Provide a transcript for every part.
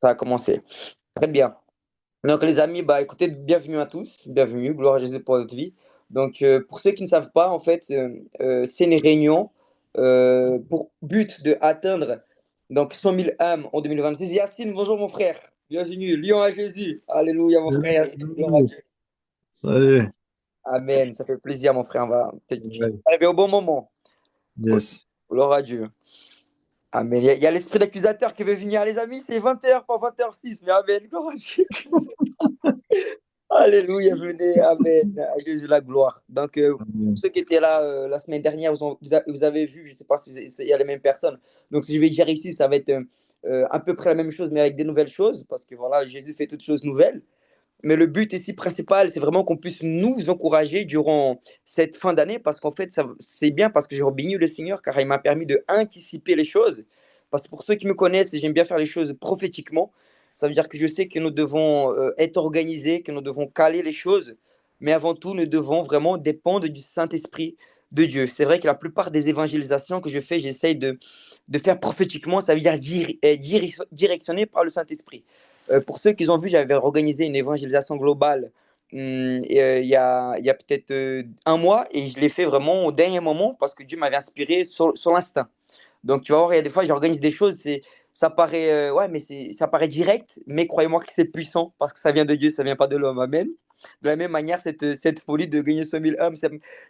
Ça a commencé. Très bien. Donc, les amis, bah, écoutez, bienvenue à tous. Bienvenue. Gloire à Jésus pour votre vie. Donc, pour ceux qui ne savent pas, en fait, c'est une réunion pour but de atteindre donc 100 000 âmes en 2026. Yacine, bonjour mon frère. Bienvenue. Lion à Jésus. Alléluia, mon frère Yacine. Gloire à Salut. Dieu. Salut. Amen. Ça fait plaisir, mon frère. Tu es Ouais. arrivé au bon moment. Yes. Gloire à Dieu. Amen. Il y a l'esprit d'accusateur qui veut venir, les amis. C'est 20h, pas 20h06. Mais Amen. Gloire à Dieu. Alléluia, venez, Amen, à Jésus la gloire. Donc, pour Amen. ceux qui étaient là la semaine dernière, vous avez vu, je ne sais pas si il y a les mêmes personnes. Donc, si je vais dire ici, ça va être à peu près la même chose, mais avec des nouvelles choses, parce que voilà, Jésus fait toutes choses nouvelles. Mais le but ici principal, c'est vraiment qu'on puisse nous encourager durant cette fin d'année, parce qu'en fait, c'est bien, parce que j'ai béni le Seigneur, car il m'a permis de anticiper les choses. Parce que pour ceux qui me connaissent, j'aime bien faire les choses prophétiquement. Ça veut dire que je sais que nous devons être organisés, que nous devons caler les choses, mais avant tout, nous devons vraiment dépendre du Saint-Esprit de Dieu. C'est vrai que la plupart des évangélisations que je fais, j'essaye de faire prophétiquement, ça veut dire directionné par le Saint-Esprit. Pour ceux qui ont vu, j'avais organisé une évangélisation globale il y a peut-être un mois et je l'ai fait vraiment au dernier moment parce que Dieu m'avait inspiré sur l'instinct. Donc, tu vas voir, il y a des fois, j'organise des choses, ça paraît, ouais, mais ça paraît direct, mais croyez-moi que c'est puissant parce que ça vient de Dieu, ça vient pas de l'homme. Amen. De la même manière, cette folie de gagner 100 000 hommes,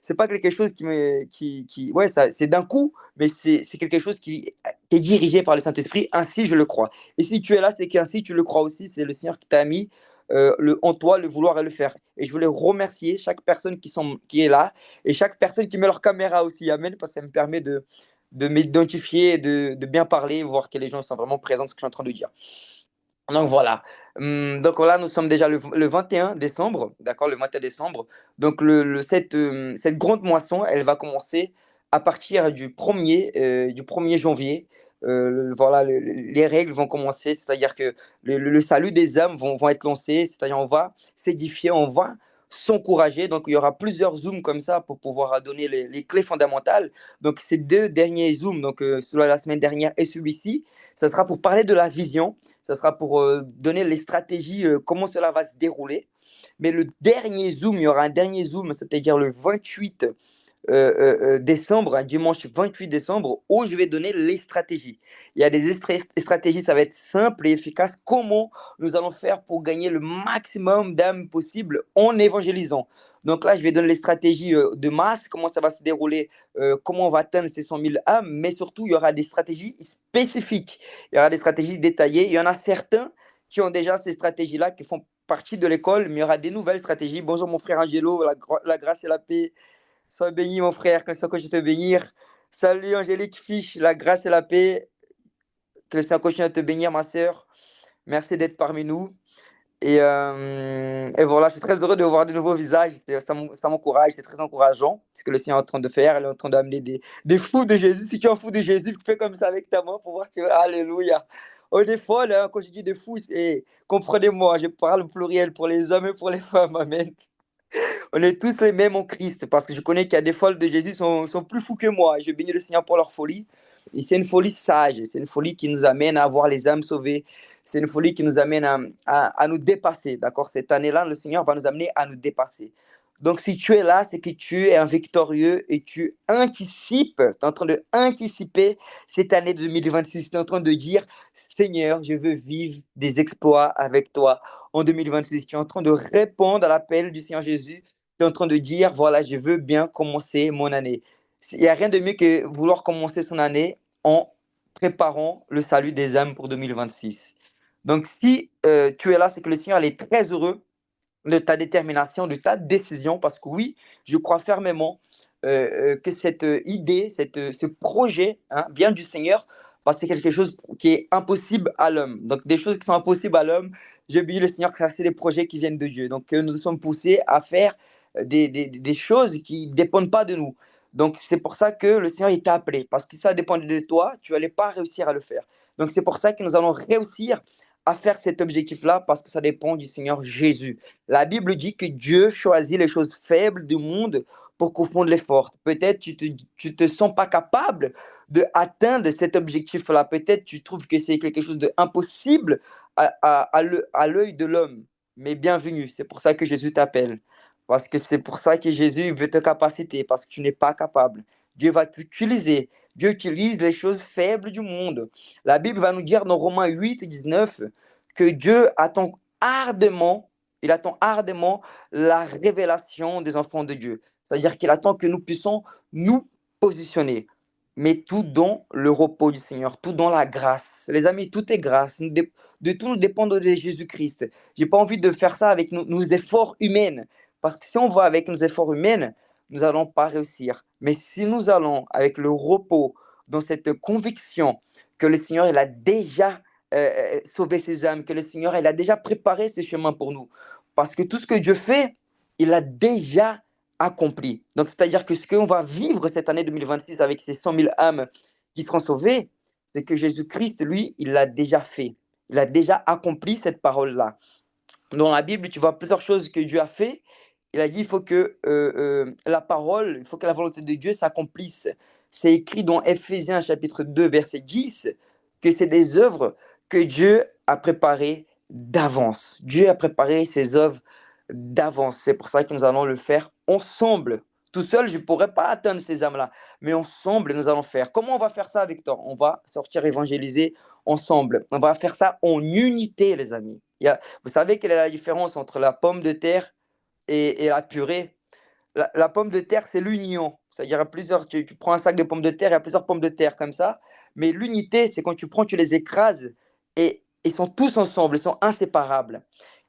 c'est pas quelque chose ouais, c'est d'un coup, mais c'est quelque chose qui est dirigé par le Saint-Esprit. Ainsi, je le crois. Et si tu es là, c'est qu'ainsi, tu le crois aussi. C'est le Seigneur qui t'a mis en toi le vouloir et le faire. Et je voulais remercier chaque personne qui est là et chaque personne qui met leur caméra aussi. Amen, parce que ça me permet de m'identifier, de bien parler, voir que les gens sont vraiment présents ce que je suis en train de dire. Donc voilà. Donc là, nous sommes déjà le 21 décembre, d'accord, le 21 décembre. Donc cette grande moisson, elle va commencer à partir du 1er janvier. Voilà, les règles vont commencer, c'est-à-dire que le salut des âmes vont être lancés, c'est-à-dire on va s'édifier, on va s'encourager. Donc il y aura plusieurs zooms comme ça pour pouvoir donner les clés fondamentales. Donc ces deux derniers zooms, donc celui de la semaine dernière et celui-ci, ça sera pour parler de la vision, ça sera pour donner les stratégies, comment cela va se dérouler. Mais le dernier Zoom, il y aura un dernier Zoom, c'est-à-dire le 28 décembre, un dimanche 28 décembre, où je vais donner les stratégies. Il y a des stratégies, ça va être simple et efficace. Comment nous allons faire pour gagner le maximum d'âmes possible en évangélisant. Donc là, je vais donner les stratégies de masse, comment ça va se dérouler, comment on va atteindre ces 100 000 âmes, mais surtout, il y aura des stratégies spécifiques. Il y aura des stratégies détaillées. Il y en a certains qui ont déjà ces stratégies-là, qui font partie de l'école, mais il y aura des nouvelles stratégies. Bonjour mon frère Angelo, la grâce et la paix. Sois béni, mon frère, que le Seigneur continue de te bénir. Salut, Angélique Fiche, la grâce et la paix. Que le Seigneur continue de te bénir, ma sœur. Merci d'être parmi nous. Et voilà, je suis très heureux de voir de nouveaux visages. Ça m'encourage, c'est très encourageant ce que le Seigneur est en train de faire. Il est en train d'amener des fous de Jésus. Si tu es un fou de Jésus, fais comme ça avec ta main pour voir si tu veux. Alléluia. On est folle, hein, quand je dis des fous, comprenez-moi, je parle au pluriel pour les hommes et pour les femmes. Amen. On est tous les mêmes en Christ parce que je connais qu'il y a des folles de Jésus qui sont plus fous que moi. Et je bénis le Seigneur pour leur folie. Et c'est une folie sage, c'est une folie qui nous amène à voir les âmes sauvées. C'est une folie qui nous amène à nous dépasser. D'accord. Cette année-là, le Seigneur va nous amener à nous dépasser. Donc, si tu es là, c'est que tu es un victorieux et tu anticipes, tu es en train de anticiper cette année de 2026. Tu es en train de dire, Seigneur, je veux vivre des exploits avec toi en 2026. Tu es en train de répondre à l'appel du Seigneur Jésus. Tu es en train de dire, voilà, je veux bien commencer mon année. Il n'y a rien de mieux que vouloir commencer son année en préparant le salut des âmes pour 2026. Donc, si tu es là, c'est que le Seigneur est très heureux de ta détermination, de ta décision, parce que oui, je crois fermement que cette idée, ce projet vient du Seigneur, parce que c'est quelque chose qui est impossible à l'homme. Donc, des choses qui sont impossibles à l'homme, je bénis le Seigneur que c'est des projets qui viennent de Dieu. Donc, nous sommes poussés à faire des choses qui ne dépendent pas de nous. Donc, c'est pour ça que le Seigneur il t'a appelé, parce que si ça dépendait de toi, tu n'allais pas réussir à le faire. Donc, c'est pour ça que nous allons réussir à faire cet objectif-là, parce que ça dépend du Seigneur Jésus. La Bible dit que Dieu choisit les choses faibles du monde pour confondre les forces. Peut-être tu te sens pas capable de atteindre cet objectif-là. Peut-être tu trouves que c'est quelque chose d'impossible à l'œil de l'homme. Mais bienvenue, c'est pour ça que Jésus t'appelle. Parce que c'est pour ça que Jésus veut te capaciter, parce que tu n'es pas capable. Dieu va t'utiliser. Dieu utilise les choses faibles du monde. La Bible va nous dire dans Romains 8, 19 que Dieu attend ardemment, il attend ardemment la révélation des enfants de Dieu. C'est-à-dire qu'il attend que nous puissions nous positionner. Mais tout dans le repos du Seigneur, tout dans la grâce. Les amis, tout est grâce. De tout nous dépend de Jésus-Christ. Je n'ai pas envie de faire ça avec nos efforts humains. Parce que si on va avec nos efforts humains, nous n'allons pas réussir. Mais si nous allons avec le repos, dans cette conviction que le Seigneur il a déjà sauvé ses âmes, que le Seigneur il a déjà préparé ce chemin pour nous. Parce que tout ce que Dieu fait, il a déjà accompli. Donc, c'est-à-dire que ce qu'on va vivre cette année 2026 avec ces 100 000 âmes qui seront sauvées, c'est que Jésus-Christ, lui, il l'a déjà fait. Il a déjà accompli cette parole-là. Dans la Bible, tu vois plusieurs choses que Dieu a fait. Il a dit il faut que la parole, il faut que la volonté de Dieu s'accomplisse. C'est écrit dans Éphésiens chapitre 2, verset 10, que c'est des œuvres que Dieu a préparées d'avance. Dieu a préparé ses œuvres d'avance. C'est pour ça que nous allons le faire ensemble. Tout seul, je ne pourrais pas atteindre ces âmes-là, mais ensemble, nous allons faire. Comment on va faire ça, Victor? On va sortir évangéliser ensemble. On va faire ça en unité, les amis. Vous savez quelle est la différence entre la pomme de terre et la purée? La pomme de terre, c'est l'union. C'est-à-dire, tu prends un sac de pommes de terre, il y a plusieurs pommes de terre comme ça. Mais l'unité, c'est quand tu prends, tu les écrases et ils sont tous ensemble, ils sont inséparables.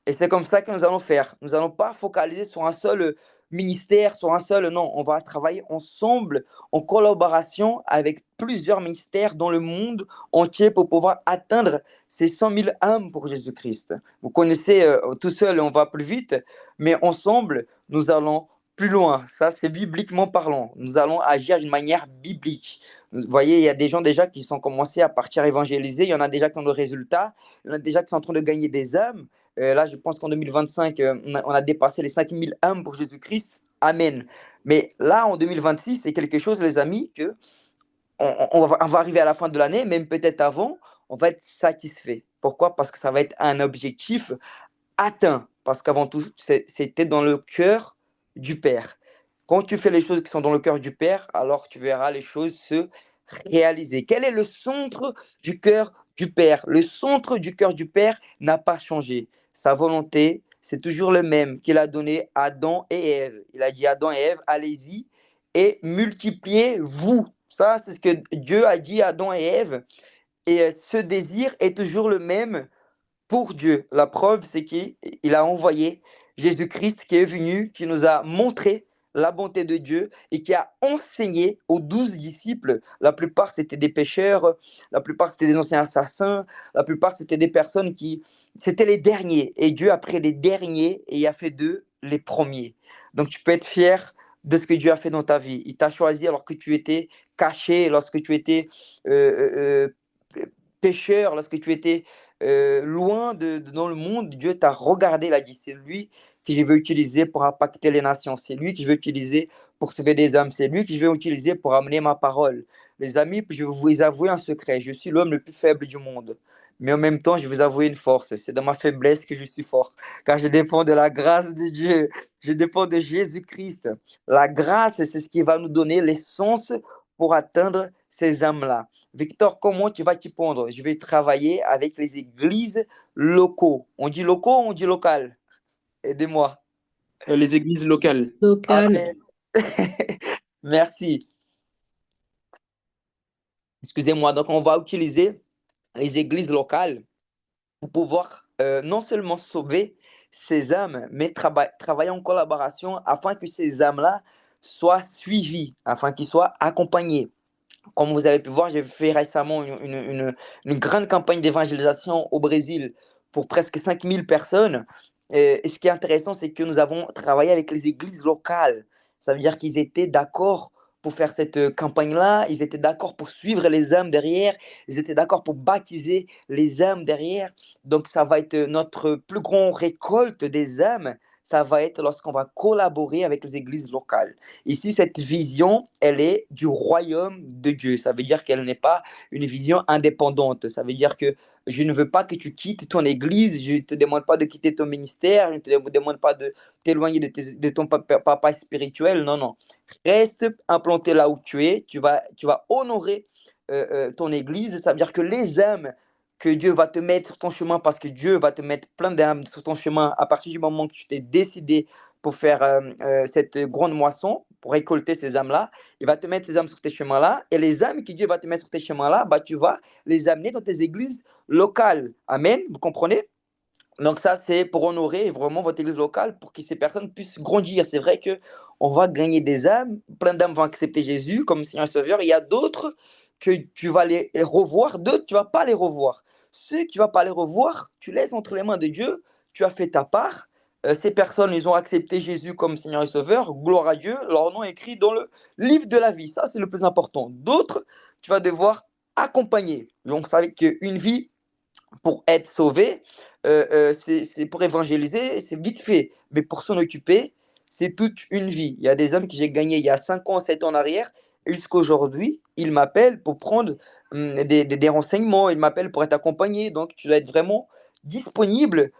Et c'est comme ça que nous allons faire. Nous n'allons pas focaliser sur un seul ministère, sur un seul. Non, on va travailler ensemble, en collaboration avec plusieurs ministères dans le monde entier pour pouvoir atteindre ces 100 000 âmes pour Jésus-Christ. Vous connaissez, tout seul, on va plus vite, mais ensemble, nous allons plus loin. Ça, c'est bibliquement parlant. Nous allons agir d'une manière biblique. Vous voyez, il y a des gens déjà qui sont commencés à partir évangéliser. Il y en a déjà qui ont le résultat. Il y en a déjà qui sont en train de gagner des âmes. Là, je pense qu'en 2025, on a dépassé les 5000 âmes pour Jésus-Christ. Amen. Mais là, en 2026, c'est quelque chose, les amis, que on va arriver à la fin de l'année, même peut-être avant, on va être satisfait. Pourquoi? Parce que ça va être un objectif atteint. Parce qu'avant tout, c'était dans le cœur du Père. Quand tu fais les choses qui sont dans le cœur du Père, alors tu verras les choses se réaliser. Quel est le centre du cœur du Père? Le centre du cœur du Père n'a pas changé. Sa volonté, c'est toujours le même qu'il a donné à Adam et Ève. Il a dit à Adam et Ève, allez-y et multipliez-vous. Ça, c'est ce que Dieu a dit à Adam et Ève. Et ce désir est toujours le même pour Dieu. La preuve, c'est qu'il a envoyé Jésus-Christ qui est venu, qui nous a montré la bonté de Dieu et qui a enseigné aux 12 disciples. La plupart, c'était des pécheurs, la plupart, c'était des anciens assassins, la plupart, c'était des personnes qui... C'était les derniers. Et Dieu a pris les derniers et il a fait d'eux les premiers. Donc, tu peux être fier de ce que Dieu a fait dans ta vie. Il t'a choisi alors que tu étais caché, lorsque tu étais pécheur, lorsque tu étais loin dans le monde. Dieu t'a regardé, il a dit, c'est lui que je veux utiliser pour impacter les nations, c'est lui que je veux utiliser pour sauver des âmes, c'est lui que je vais utiliser pour amener ma parole. Les amis, je vais vous avouer un secret, je suis l'homme le plus faible du monde. Mais en même temps, je vais vous avouer une force. C'est dans ma faiblesse que je suis fort. Car je dépends de la grâce de Dieu. Je dépends de Jésus-Christ. La grâce, c'est ce qui va nous donner l'essence pour atteindre ces âmes-là. Victor, comment tu vas t'y prendre? Je vais travailler avec les églises locaux. On dit locaux ou on dit local? Aidez-moi. Les églises locales. Amen. Merci. Excusez-moi. Donc, on va utiliser les églises locales pour pouvoir non seulement sauver ces âmes, mais travailler en collaboration afin que ces âmes-là soient suivies, afin qu'ils soient accompagnés. Comme vous avez pu voir, j'ai fait récemment une grande campagne d'évangélisation au Brésil pour presque 5000 personnes. Et ce qui est intéressant, c'est que nous avons travaillé avec les églises locales. Ça veut dire qu'ils étaient d'accord pour faire cette campagne-là, ils étaient d'accord pour suivre les âmes derrière, ils étaient d'accord pour baptiser les âmes derrière. Donc ça va être notre plus grande récolte des âmes. ça va être lorsqu'on va collaborer avec les églises locales. Ici, cette vision, elle est du royaume de Dieu. Ça veut dire qu'elle n'est pas une vision indépendante. Ça veut dire que je ne veux pas que tu quittes ton église, je ne te demande pas de quitter ton ministère, je ne te demande pas de t'éloigner de ton papa spirituel. Non, non. Reste implanté là où tu vas honorer ton église. Ça veut dire que les âmes que Dieu va te mettre sur ton chemin, parce que Dieu va te mettre plein d'âmes sur ton chemin à partir du moment que tu t'es décidé pour faire cette grande moisson, pour récolter ces âmes-là, il va te mettre ces âmes sur tes chemins-là, et les âmes que Dieu va te mettre sur tes chemins-là, bah, tu vas les amener dans tes églises locales. Amen, vous comprenez? Donc ça, c'est pour honorer vraiment votre église locale, pour que ces personnes puissent grandir. C'est vrai que on va gagner des âmes, plein d'âmes vont accepter Jésus comme Seigneur et Sauveur. Il y a d'autres que tu vas les revoir, d'autres tu vas pas les revoir. Ceux que tu vas pas les revoir, tu laisses entre les mains de Dieu, tu as fait ta part. Ces personnes, ils ont accepté Jésus comme Seigneur et Sauveur. Gloire à Dieu, leur nom est écrit dans le livre de la vie. Ça, c'est le plus important. D'autres, tu vas devoir accompagner. Donc, ça veut dire qu'une vie pour être sauvé, c'est pour évangéliser, c'est vite fait. Mais pour s'en occuper, c'est toute une vie. Il y a des hommes que j'ai gagnés il y a 5 ans, 7 ans en arrière, et jusqu'à aujourd'hui, ils m'appellent pour prendre des renseignements, ils m'appellent pour être accompagné. Donc, tu dois être vraiment disponible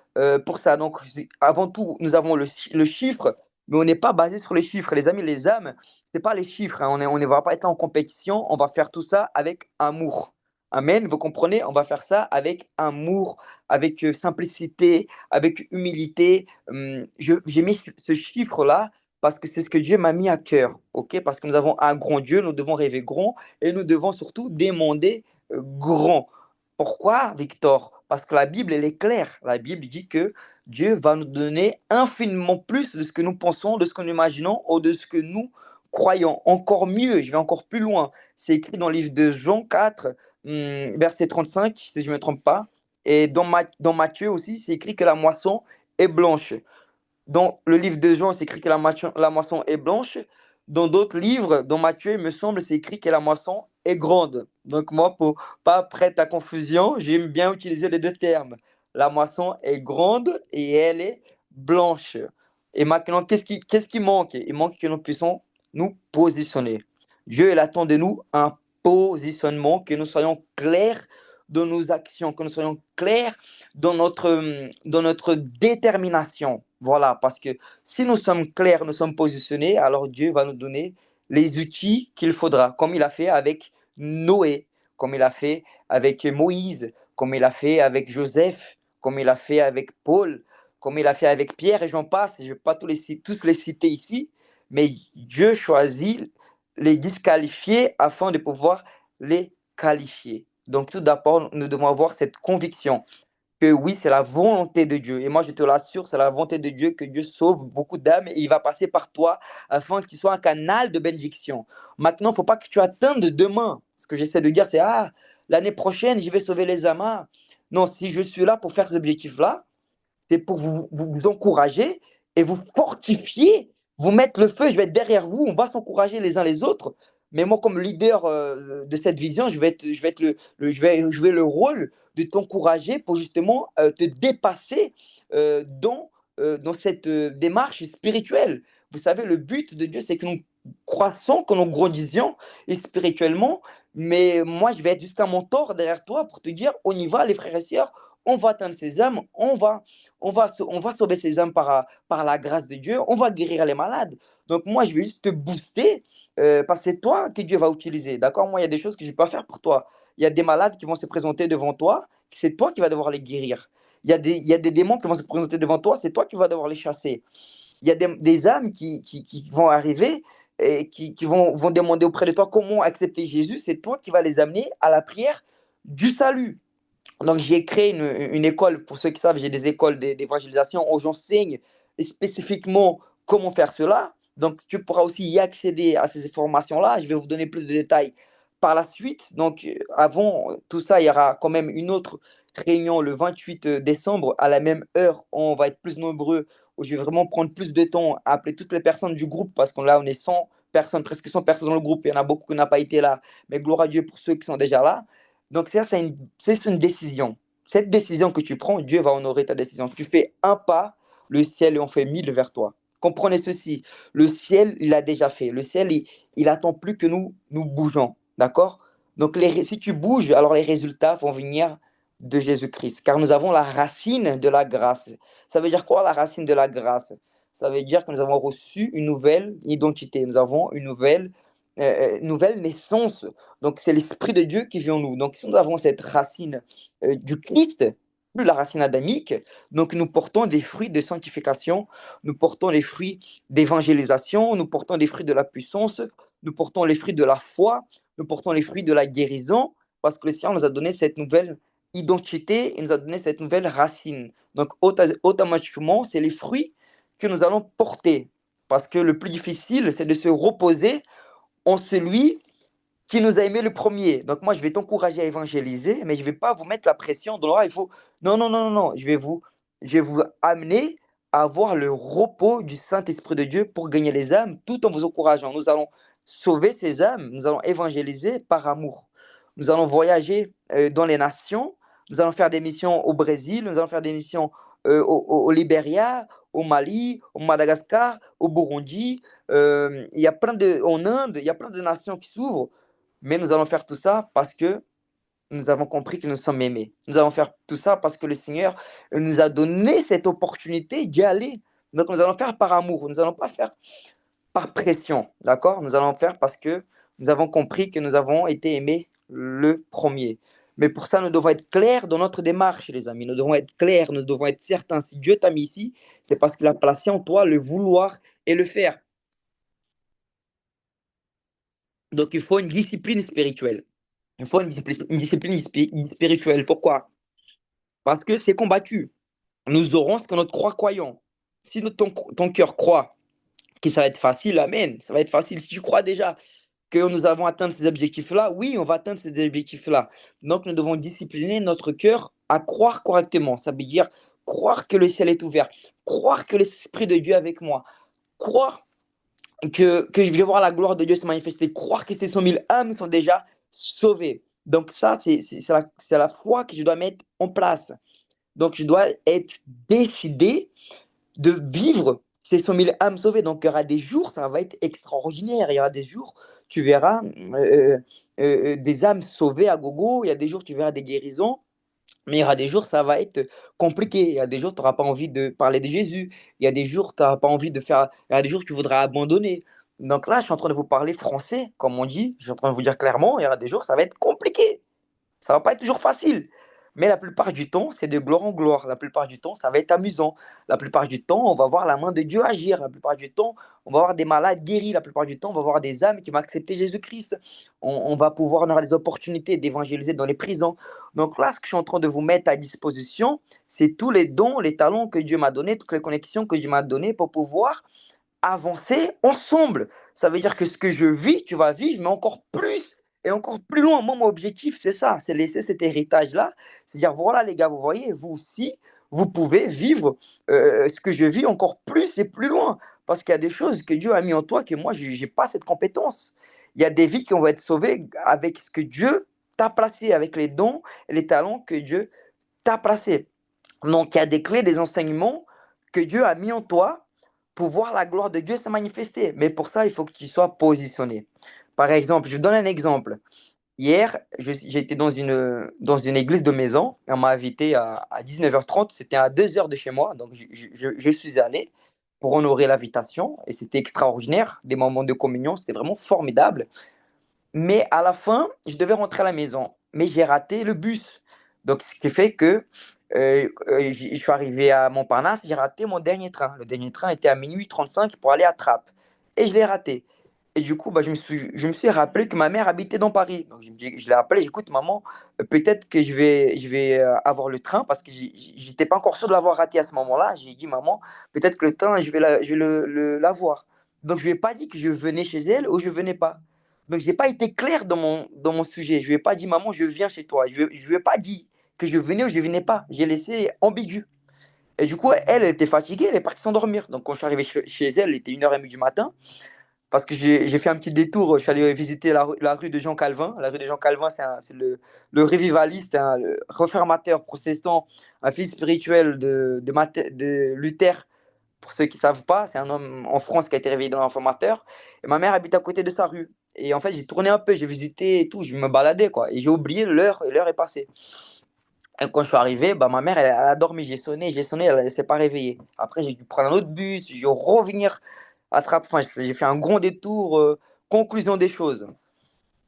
pour ça. Donc, avant tout, nous avons le chiffre, mais on n'est pas basé sur les chiffres. Les amis, les âmes, ce n'est pas les chiffres, hein. On ne va pas être en compétition, on va faire tout ça avec amour. Amen, vous comprenez? On va faire ça avec amour, avec simplicité, avec humilité. J'ai mis ce chiffre-là parce que c'est ce que Dieu m'a mis à cœur, ok? Parce que nous avons un grand Dieu, nous devons rêver grand et nous devons surtout demander grand. Pourquoi, Victor? Parce que la Bible, elle est claire. La Bible dit que Dieu va nous donner infiniment plus de ce que nous pensons, de ce que nous imaginons ou de ce que nous croyons. Encore mieux, je vais encore plus loin. C'est écrit dans le livre de Jean 4, verset 35, si je ne me trompe pas. Et dans Matthieu aussi, c'est écrit que la moisson est blanche. Dans le livre de Jean, c'est écrit que la moisson est blanche. Dans d'autres livres, dans Matthieu, il me semble, c'est écrit que la moisson est grande. Donc moi, pour pas prêter à confusion, j'aime bien utiliser les deux termes. La moisson est grande et elle est blanche. Et maintenant, qu'est-ce qui manque? Il manque que nous puissions nous positionner. Dieu, il attend de nous un positionnement, que nous soyons clairs dans nos actions, que nous soyons clairs dans notre détermination. Voilà, parce que si nous sommes clairs, nous sommes positionnés, alors Dieu va nous donner les outils qu'il faudra, comme il a fait avec Noé, comme il a fait avec Moïse, comme il a fait avec Joseph, comme il a fait avec Paul, comme il a fait avec Pierre, et j'en passe. Je ne vais pas tous les citer ici, mais Dieu choisit les disqualifier afin de pouvoir les qualifier. Donc tout d'abord, nous devons avoir cette conviction que oui, c'est la volonté de Dieu. Et moi, je te l'assure, c'est la volonté de Dieu que Dieu sauve beaucoup d'âmes et il va passer par toi afin que tu sois un canal de bénédiction. Maintenant, il ne faut pas que tu attendes demain. Ce que j'essaie de dire, c'est l'année prochaine, je vais sauver les âmes. Non, si je suis là pour faire cet objectif-là, c'est pour vous encourager et vous fortifier, vous mettre le feu, je vais être derrière vous, on va s'encourager les uns les autres. Mais moi, comme leader de cette vision, je vais être jouer le rôle de t'encourager pour justement te dépasser dans cette démarche spirituelle. Vous savez, le but de Dieu, c'est que nous croissons, que nous grandissions et spirituellement. Mais moi, je vais être juste un mentor derrière toi pour te dire, on y va, les frères et sœurs, on va atteindre ces âmes, on va sauver ces âmes par la grâce de Dieu, on va guérir les malades. Donc moi, je vais juste te booster parce que c'est toi que Dieu va utiliser. D'accord? Moi, il y a des choses que je ne vais pas faire pour toi. Il y a des malades qui vont se présenter devant toi, c'est toi qui vas devoir les guérir. Il y a des démons qui vont se présenter devant toi, c'est toi qui vas devoir les chasser. Il y a des âmes qui vont arriver et qui vont demander auprès de toi comment accepter Jésus. C'est toi qui vas les amener à la prière du salut. Donc, j'ai créé une école, pour ceux qui savent, j'ai des écoles d'évangélisation où j'enseigne spécifiquement comment faire cela. Donc, tu pourras aussi y accéder à ces formations-là. Je vais vous donner plus de détails par la suite. Donc, avant tout ça, il y aura quand même une autre réunion le 28 décembre à la même heure. On va être plus nombreux, où je vais vraiment prendre plus de temps à appeler toutes les personnes du groupe parce qu'on là, on est 100 personnes, presque 100 personnes dans le groupe. Il y en a beaucoup qui n'ont pas été là. Mais gloire à Dieu pour ceux qui sont déjà là. Donc, ça, c'est une décision. Cette décision que tu prends, Dieu va honorer ta décision. Tu fais un pas, le ciel en fait 1000 vers toi. Comprenez ceci, le ciel, il a déjà fait. Le ciel, il attend plus que nous bougeons. D'accord? Donc, si tu bouges, alors les résultats vont venir de Jésus-Christ, car nous avons la racine de la grâce. Ça veut dire quoi, la racine de la grâce? Ça veut dire que nous avons reçu une nouvelle identité, nous avons une nouvelle naissance. Donc, c'est l'Esprit de Dieu qui vit en nous. Donc, si nous avons cette racine du Christ, plus la racine adamique, donc nous portons des fruits de sanctification, nous portons les fruits d'évangélisation, nous portons les fruits de la puissance, nous portons les fruits de la foi, nous portons les fruits de la guérison, parce que le Seigneur nous a donné cette nouvelle identité, il nous a donné cette nouvelle racine. Donc, automatiquement, c'est les fruits que nous allons porter. Parce que le plus difficile, c'est de se reposer en celui qui nous a aimé le premier. Donc, moi, je vais t'encourager à évangéliser, mais je ne vais pas vous mettre la pression. Donc, là, il faut. Non, non, non, non, non. Je vais vous amener à avoir le repos du Saint-Esprit de Dieu pour gagner les âmes, tout en vous encourageant. Nous allons sauver ces âmes, nous allons évangéliser par amour. Nous allons voyager dans les nations, nous allons faire des missions au Brésil, nous allons faire des missions au Libéria, au Mali, au Madagascar, au Burundi. Il y a en Inde, il y a plein de nations qui s'ouvrent. Mais nous allons faire tout ça parce que nous avons compris que nous sommes aimés. Nous allons faire tout ça parce que le Seigneur nous a donné cette opportunité d'y aller. Donc nous allons faire par amour. Nous n'allons pas faire par pression. D'accord? Nous allons faire parce que nous avons compris que nous avons été aimés le premier. Mais pour ça, nous devons être clairs dans notre démarche, les amis. Nous devons être clairs, nous devons être certains. Si Dieu t'a mis ici, c'est parce qu'il a placé en toi le vouloir et le faire. Donc, il faut une discipline spirituelle. Il faut une discipline spirituelle. Pourquoi? Parce que c'est combattu. Nous aurons ce que notre croyant. Si ton cœur croit que ça va être facile, amen, ça va être facile. Si tu crois déjà que nous avons atteint ces objectifs-là, oui, on va atteindre ces objectifs-là. Donc, nous devons discipliner notre cœur à croire correctement. Ça veut dire croire que le ciel est ouvert, croire que l'Esprit de Dieu est avec moi, croire que je vais voir la gloire de Dieu se manifester, croire que ces 100 000 âmes sont déjà sauvées. Donc ça, c'est la foi que je dois mettre en place. Donc je dois être décidé de vivre ces 100 000 âmes sauvées. Donc il y aura des jours, ça va être extraordinaire. Il y aura des jours, tu verras des âmes sauvées à gogo. Il y a des jours, tu verras des guérisons. Mais il y aura des jours, ça va être compliqué. Il y a des jours, tu n'auras pas envie de parler de Jésus. Il y a des jours, tu n'auras pas envie de faire. Il y a des jours, tu voudras abandonner. Donc là, je suis en train de vous parler français, comme on dit. Je suis en train de vous dire clairement, il y aura des jours, ça va être compliqué. Ça va pas être toujours facile. Mais la plupart du temps, c'est de gloire en gloire. La plupart du temps, ça va être amusant. La plupart du temps, on va voir la main de Dieu agir. La plupart du temps, on va voir des malades guéris. La plupart du temps, on va voir des âmes qui vont accepter Jésus-Christ. On va pouvoir, on aura des opportunités d'évangéliser dans les prisons. Donc là, ce que je suis en train de vous mettre à disposition, c'est tous les dons, les talents que Dieu m'a donnés, toutes les connexions que Dieu m'a données pour pouvoir avancer ensemble. Ça veut dire que ce que je vis, tu vas vivre, mais encore plus et encore plus loin. Moi, mon objectif, c'est ça, c'est laisser cet héritage-là. C'est-à-dire, voilà les gars, vous voyez, vous aussi, vous pouvez vivre ce que je vis encore plus et plus loin. Parce qu'il y a des choses que Dieu a mis en toi que moi, je n'ai pas cette compétence. Il y a des vies qui vont être sauvées avec ce que Dieu t'a placé, avec les dons et les talents que Dieu t'a placés. Donc, il y a des clés, des enseignements que Dieu a mis en toi pour voir la gloire de Dieu se manifester. Mais pour ça, il faut que tu sois positionné. Par exemple, je vous donne un exemple. Hier, j'étais dans une église de maison. On m'a invité à 19h30. C'était à 2 heures de chez moi. Donc, je suis allé pour honorer l'invitation. Et c'était extraordinaire. Des moments de communion. C'était vraiment formidable. Mais à la fin, je devais rentrer à la maison. Mais j'ai raté le bus. Donc, ce qui fait que je suis arrivé à Montparnasse, j'ai raté mon dernier train. Le dernier train était à minuit 35 pour aller à Trappes. Et je l'ai raté. Et du coup, bah, je me suis rappelé que ma mère habitait dans Paris. Donc, je l'ai appelé, j'écoute, maman, peut-être que je vais avoir le train parce que j'étais pas encore sûr de l'avoir raté à ce moment-là. J'ai dit, maman, peut-être que le train, je vais l'avoir. Donc, je lui ai pas dit que je venais chez elle ou je venais pas. Donc, je n'ai pas été clair dans mon sujet. Je ne lui ai pas dit, maman, je viens chez toi. Je ne lui ai pas dit que je venais ou je ne venais pas. J'ai laissé ambigu. Et du coup, elle était fatiguée, elle est partie s'endormir. Donc, quand je suis arrivé chez elle, il était 1h30 du matin. Parce que j'ai fait un petit détour. Je suis allé visiter la rue de Jean Calvin. La rue de Jean Calvin, c'est le révivaliste, le réformateur protestant, un fils spirituel de Luther. Pour ceux qui ne savent pas, c'est un homme en France qui a été réveillé dans l'informateur. Et ma mère habite à côté de sa rue. Et en fait, j'ai tourné un peu, j'ai visité et tout, je me baladais, quoi. Et j'ai oublié l'heure, et l'heure est passée. Et quand je suis arrivé, bah, ma mère, elle a dormi. J'ai sonné, elle ne s'est pas réveillée. Après, j'ai dû prendre un autre bus, j'ai dû revenir attraper. Enfin, j'ai fait un grand détour. Conclusion des choses.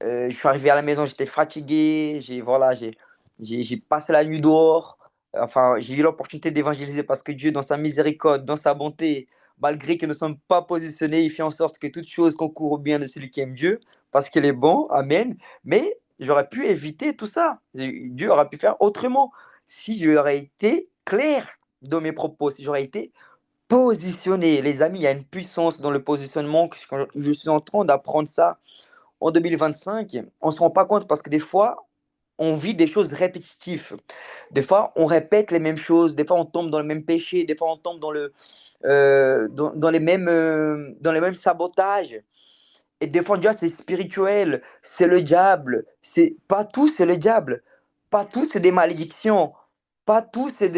Je suis arrivé à la maison, j'étais fatigué. J'ai passé la nuit dehors. Enfin, j'ai eu l'opportunité d'évangéliser parce que Dieu, dans sa miséricorde, dans sa bonté, malgré que nous ne sommes pas positionnés, il fait en sorte que toute chose concourt au bien de celui qui aime Dieu, parce qu'il est bon. Amen. Mais j'aurais pu éviter tout ça. Dieu aurait pu faire autrement si j'aurais été clair dans mes propos, si j'aurais été positionné. Les amis, il y a une puissance dans le positionnement que je suis en train d'apprendre ça en 2025, on ne se rend pas compte parce que des fois, on vit des choses répétitives. Des fois, on répète les mêmes choses. Des fois, on tombe dans le même péché. Des fois, on tombe dans les mêmes sabotages. Et des fois, on dit, ah, c'est spirituel, c'est le diable. C'est pas tout, c'est le diable. Pas tout, c'est des malédictions. Pas tout, c'est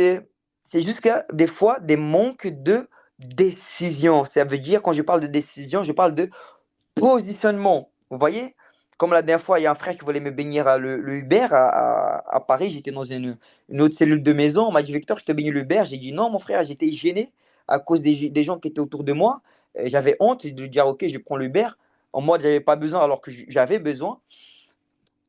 juste que des fois, des manques de décision. Ça veut dire, quand je parle de décision, je parle de positionnement. Vous voyez? Comme la dernière fois, il y a un frère qui voulait me bénir le Uber à Paris. J'étais dans une autre cellule de maison. On m'a dit, Victor, je te bénis le Uber. J'ai dit non, mon frère, j'étais gêné à cause des gens qui étaient autour de moi. J'avais honte de dire, OK, je prends l'Uber. En mode, j'avais pas besoin alors que j'avais besoin.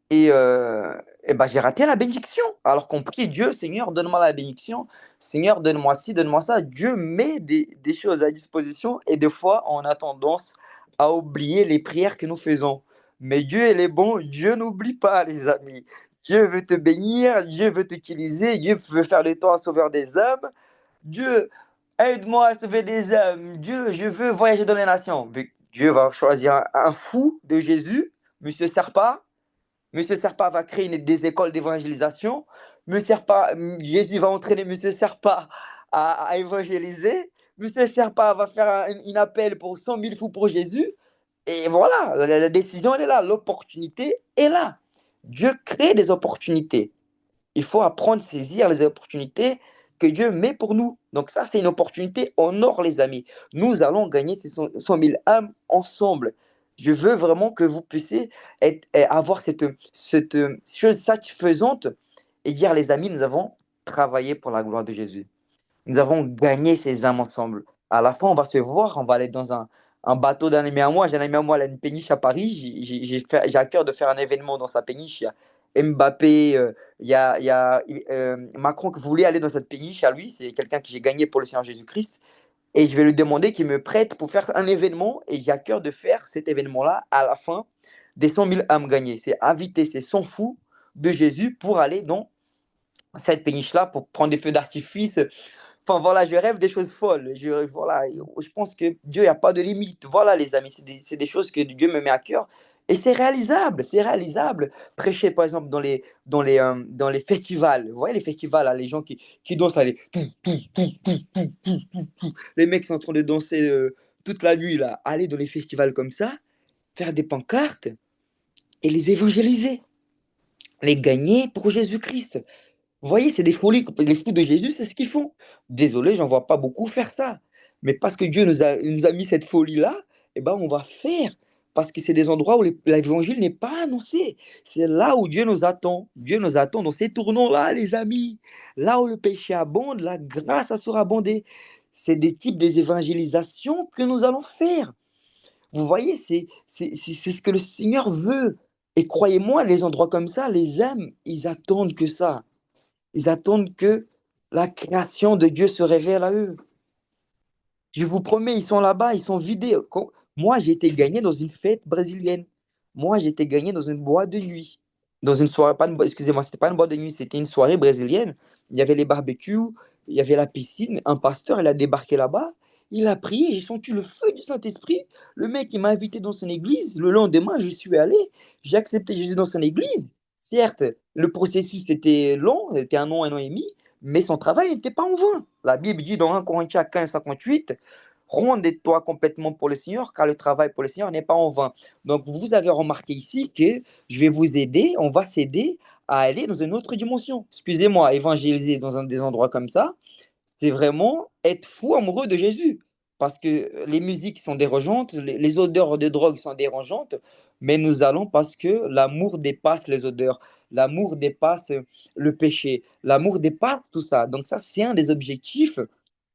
Et ben, j'ai raté la bénédiction. Alors qu'on prie Dieu, Seigneur, donne-moi la bénédiction. Seigneur, donne-moi ci, donne-moi ça. Dieu met des choses à disposition et des fois, on a tendance à oublier les prières que nous faisons. Mais Dieu, il est bon. Dieu n'oublie pas, les amis. Dieu veut te bénir. Dieu veut t'utiliser. Dieu veut faire de toi un sauveur des âmes. Dieu, aide-moi à sauver des âmes. Dieu, je veux voyager dans les nations. Dieu va choisir un fou de Jésus, Monsieur Serpa. Monsieur Serpa va créer des écoles d'évangélisation. Jésus va entraîner Monsieur Serpa à évangéliser. Monsieur Serpa va faire un appel pour 100 000 fous pour Jésus. Et voilà, la décision, elle est là. L'opportunité est là. Dieu crée des opportunités. Il faut apprendre à saisir les opportunités que Dieu met pour nous. Donc ça, c'est une opportunité en or, les amis. Nous allons gagner ces 100 000 âmes ensemble. Je veux vraiment que vous puissiez avoir cette chose satisfaisante et dire, les amis, nous avons travaillé pour la gloire de Jésus. Nous avons gagné ces âmes ensemble. À la fin, on va se voir, on va aller dans un bateau d'un ami à moi. J'ai un ami à moi, il a une péniche à Paris. J'ai à cœur de faire un événement dans sa péniche. Il y a Mbappé, Macron qui voulait aller dans cette péniche à lui. C'est quelqu'un que j'ai gagné pour le Seigneur Jésus-Christ. Et je vais lui demander qu'il me prête pour faire un événement. Et j'ai à cœur de faire cet événement-là à la fin des 100 000 âmes gagnées. C'est inviter ces 100 fous de Jésus pour aller dans cette péniche-là, pour prendre des feux d'artifice. Enfin, voilà, je rêve des choses folles. Je pense que Dieu, il n'y a pas de limite. Voilà, les amis, c'est des choses que Dieu me met à cœur. Et c'est réalisable, c'est réalisable. Prêcher, par exemple, dans les festivals. Vous voyez, les festivals, là, les gens qui dansent, là, les mecs sont en train de danser toute la nuit, là. Aller dans les festivals comme ça, faire des pancartes et les évangéliser. Les gagner pour Jésus-Christ. Vous voyez, c'est des folies. Les fous de Jésus, c'est ce qu'ils font. Désolé, j'en vois pas beaucoup faire ça. Mais parce que Dieu nous a mis cette folie-là, eh ben, on va faire. Parce que c'est des endroits où l'évangile n'est pas annoncé. C'est là où Dieu nous attend. Dieu nous attend dans ces tournants-là, les amis. Là où le péché abonde, la grâce a surabondé. C'est des types d'évangélisation que nous allons faire. Vous voyez, c'est ce que le Seigneur veut. Et croyez-moi, les endroits comme ça, les âmes, ils attendent que ça. Ils attendent que la création de Dieu se révèle à eux. Je vous promets, ils sont là-bas, ils sont vidés. Moi, j'ai été gagné dans une fête brésilienne. Moi, j'ai été gagné dans une boîte de nuit. Dans une soirée, excusez-moi, c'était pas une boîte de nuit, c'était une soirée brésilienne. Il y avait les barbecues, il y avait la piscine. Un pasteur, il a débarqué là-bas. Il a prié, j'ai senti le feu du Saint-Esprit. Le mec, il m'a invité dans son église. Le lendemain, je suis allé. J'ai accepté Jésus dans son église. Certes, le processus était long, c'était un an et demi, mais son travail n'était pas en vain. La Bible dit dans 1 Corinthiens 15, 58, rendez-toi complètement pour le Seigneur, car le travail pour le Seigneur n'est pas en vain. Donc, vous avez remarqué ici que je vais vous aider, on va s'aider à aller dans une autre dimension. Excusez-moi, évangéliser dans des endroits comme ça, c'est vraiment être fou amoureux de Jésus. Parce que les musiques sont dérangeantes, les odeurs de drogue sont dérangeantes, mais nous allons parce que l'amour dépasse les odeurs, l'amour dépasse le péché, l'amour dépasse tout ça. Donc ça, c'est un des objectifs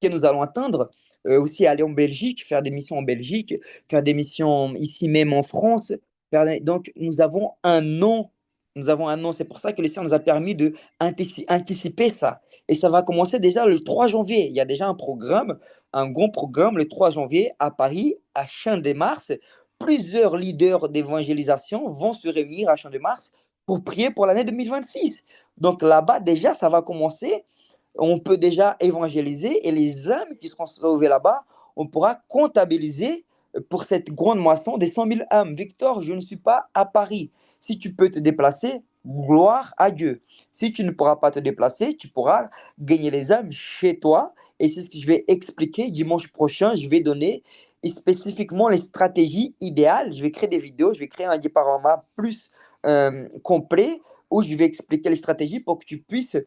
que nous allons atteindre. Aussi aller en Belgique, faire des missions en Belgique, faire des missions ici même en France. Donc nous avons un nom. Nous avons un nom. C'est pour ça que le Seigneur nous a permis de anticiper ça. Et ça va commencer déjà le 3 janvier. Il y a déjà un programme, un grand programme le 3 janvier à Paris, à Champ-de-Mars. Plusieurs leaders d'évangélisation vont se réunir à Champ-de-Mars pour prier pour l'année 2026. Donc là-bas, déjà, ça va commencer. On peut déjà évangéliser et les âmes qui seront sauvées là-bas, on pourra comptabiliser pour cette grande moisson des 100 000 âmes. Victor, je ne suis pas à Paris. Si tu peux te déplacer, gloire à Dieu. Si tu ne pourras pas te déplacer, tu pourras gagner les âmes chez toi. Et c'est ce que je vais expliquer dimanche prochain. Je vais donner spécifiquement les stratégies idéales. Je vais créer des vidéos, je vais créer un diaporama plus complet où je vais expliquer les stratégies pour que tu puisses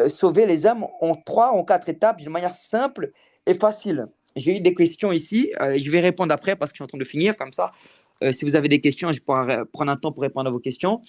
sauver les âmes en 3, en 4 étapes de manière simple et facile. J'ai eu des questions ici. Je vais répondre après parce que je suis en train de finir. Comme ça, si vous avez des questions, je pourrai prendre un temps pour répondre à vos questions.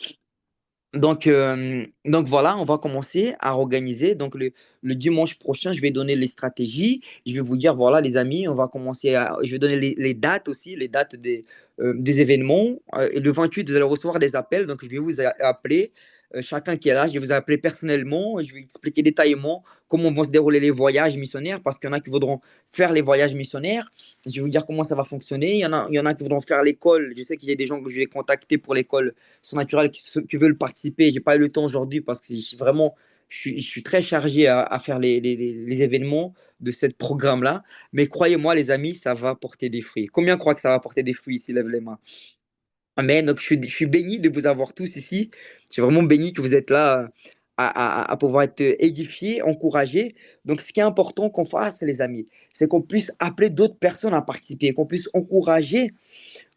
Donc voilà, on va commencer à organiser. Donc le dimanche prochain, je vais donner les stratégies. Je vais vous dire, voilà les amis, on va commencer à... Je vais donner les dates aussi, les dates des événements. Et le 28, vous allez recevoir des appels. Donc je vais vous appeler, chacun qui est là, je vais vous appeler personnellement. Je vais expliquer détaillement comment vont se dérouler les voyages missionnaires parce qu'il y en a qui voudront faire les voyages missionnaires. Je vais vous dire comment ça va fonctionner. Il y en a qui voudront faire l'école. Je sais qu'il y a des gens que je vais contacter pour l'école surnaturel qui veulent participer. J'ai pas eu le temps aujourd'hui parce que je suis très chargé à faire les événements de ce programme-là. Mais croyez-moi, les amis, ça va porter des fruits. Combien croient que ça va porter des fruits ici? Lève les mains. Amen. Donc, je suis béni de vous avoir tous ici. Je suis vraiment béni que vous êtes là à pouvoir être édifiés, encouragés. Donc, ce qui est important qu'on fasse, les amis, c'est qu'on puisse appeler d'autres personnes à participer, qu'on puisse encourager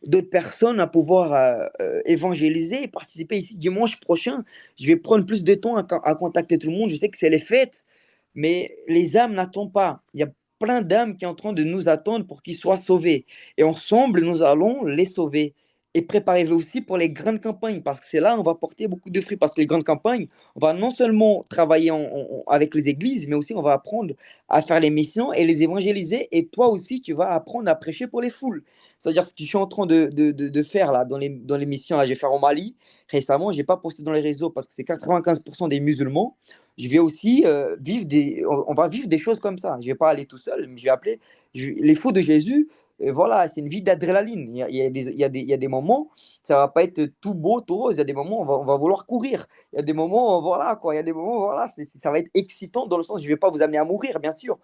d'autres personnes à pouvoir évangéliser et participer ici dimanche prochain. Je vais prendre plus de temps à contacter tout le monde. Je sais que c'est les fêtes, mais les âmes n'attendent pas. Il y a plein d'âmes qui sont en train de nous attendre pour qu'ils soient sauvés. Et ensemble, nous allons les sauver. Et préparez-vous aussi pour les grandes campagnes, parce que c'est là où on va porter beaucoup de fruits. Parce que les grandes campagnes, on va non seulement travailler avec les églises, mais aussi on va apprendre à faire les missions et les évangéliser. Et toi aussi, tu vas apprendre à prêcher pour les foules. C'est-à-dire ce que je suis en train de faire là, dans les missions, là, je vais faire au Mali. Récemment, je n'ai pas posté dans les réseaux parce que c'est 95% des musulmans. Je vais aussi on va vivre des choses comme ça. Je ne vais pas aller tout seul, mais je vais appeler les fous de Jésus. Et voilà, c'est une vie d'adrénaline. Il y a des moments, ça ne va pas être tout beau, tout rose. Il y a des moments, on va vouloir courir. Il y a des moments, voilà, quoi. Il y a des moments, voilà, ça va être excitant dans le sens, je ne vais pas vous amener à mourir, bien sûr.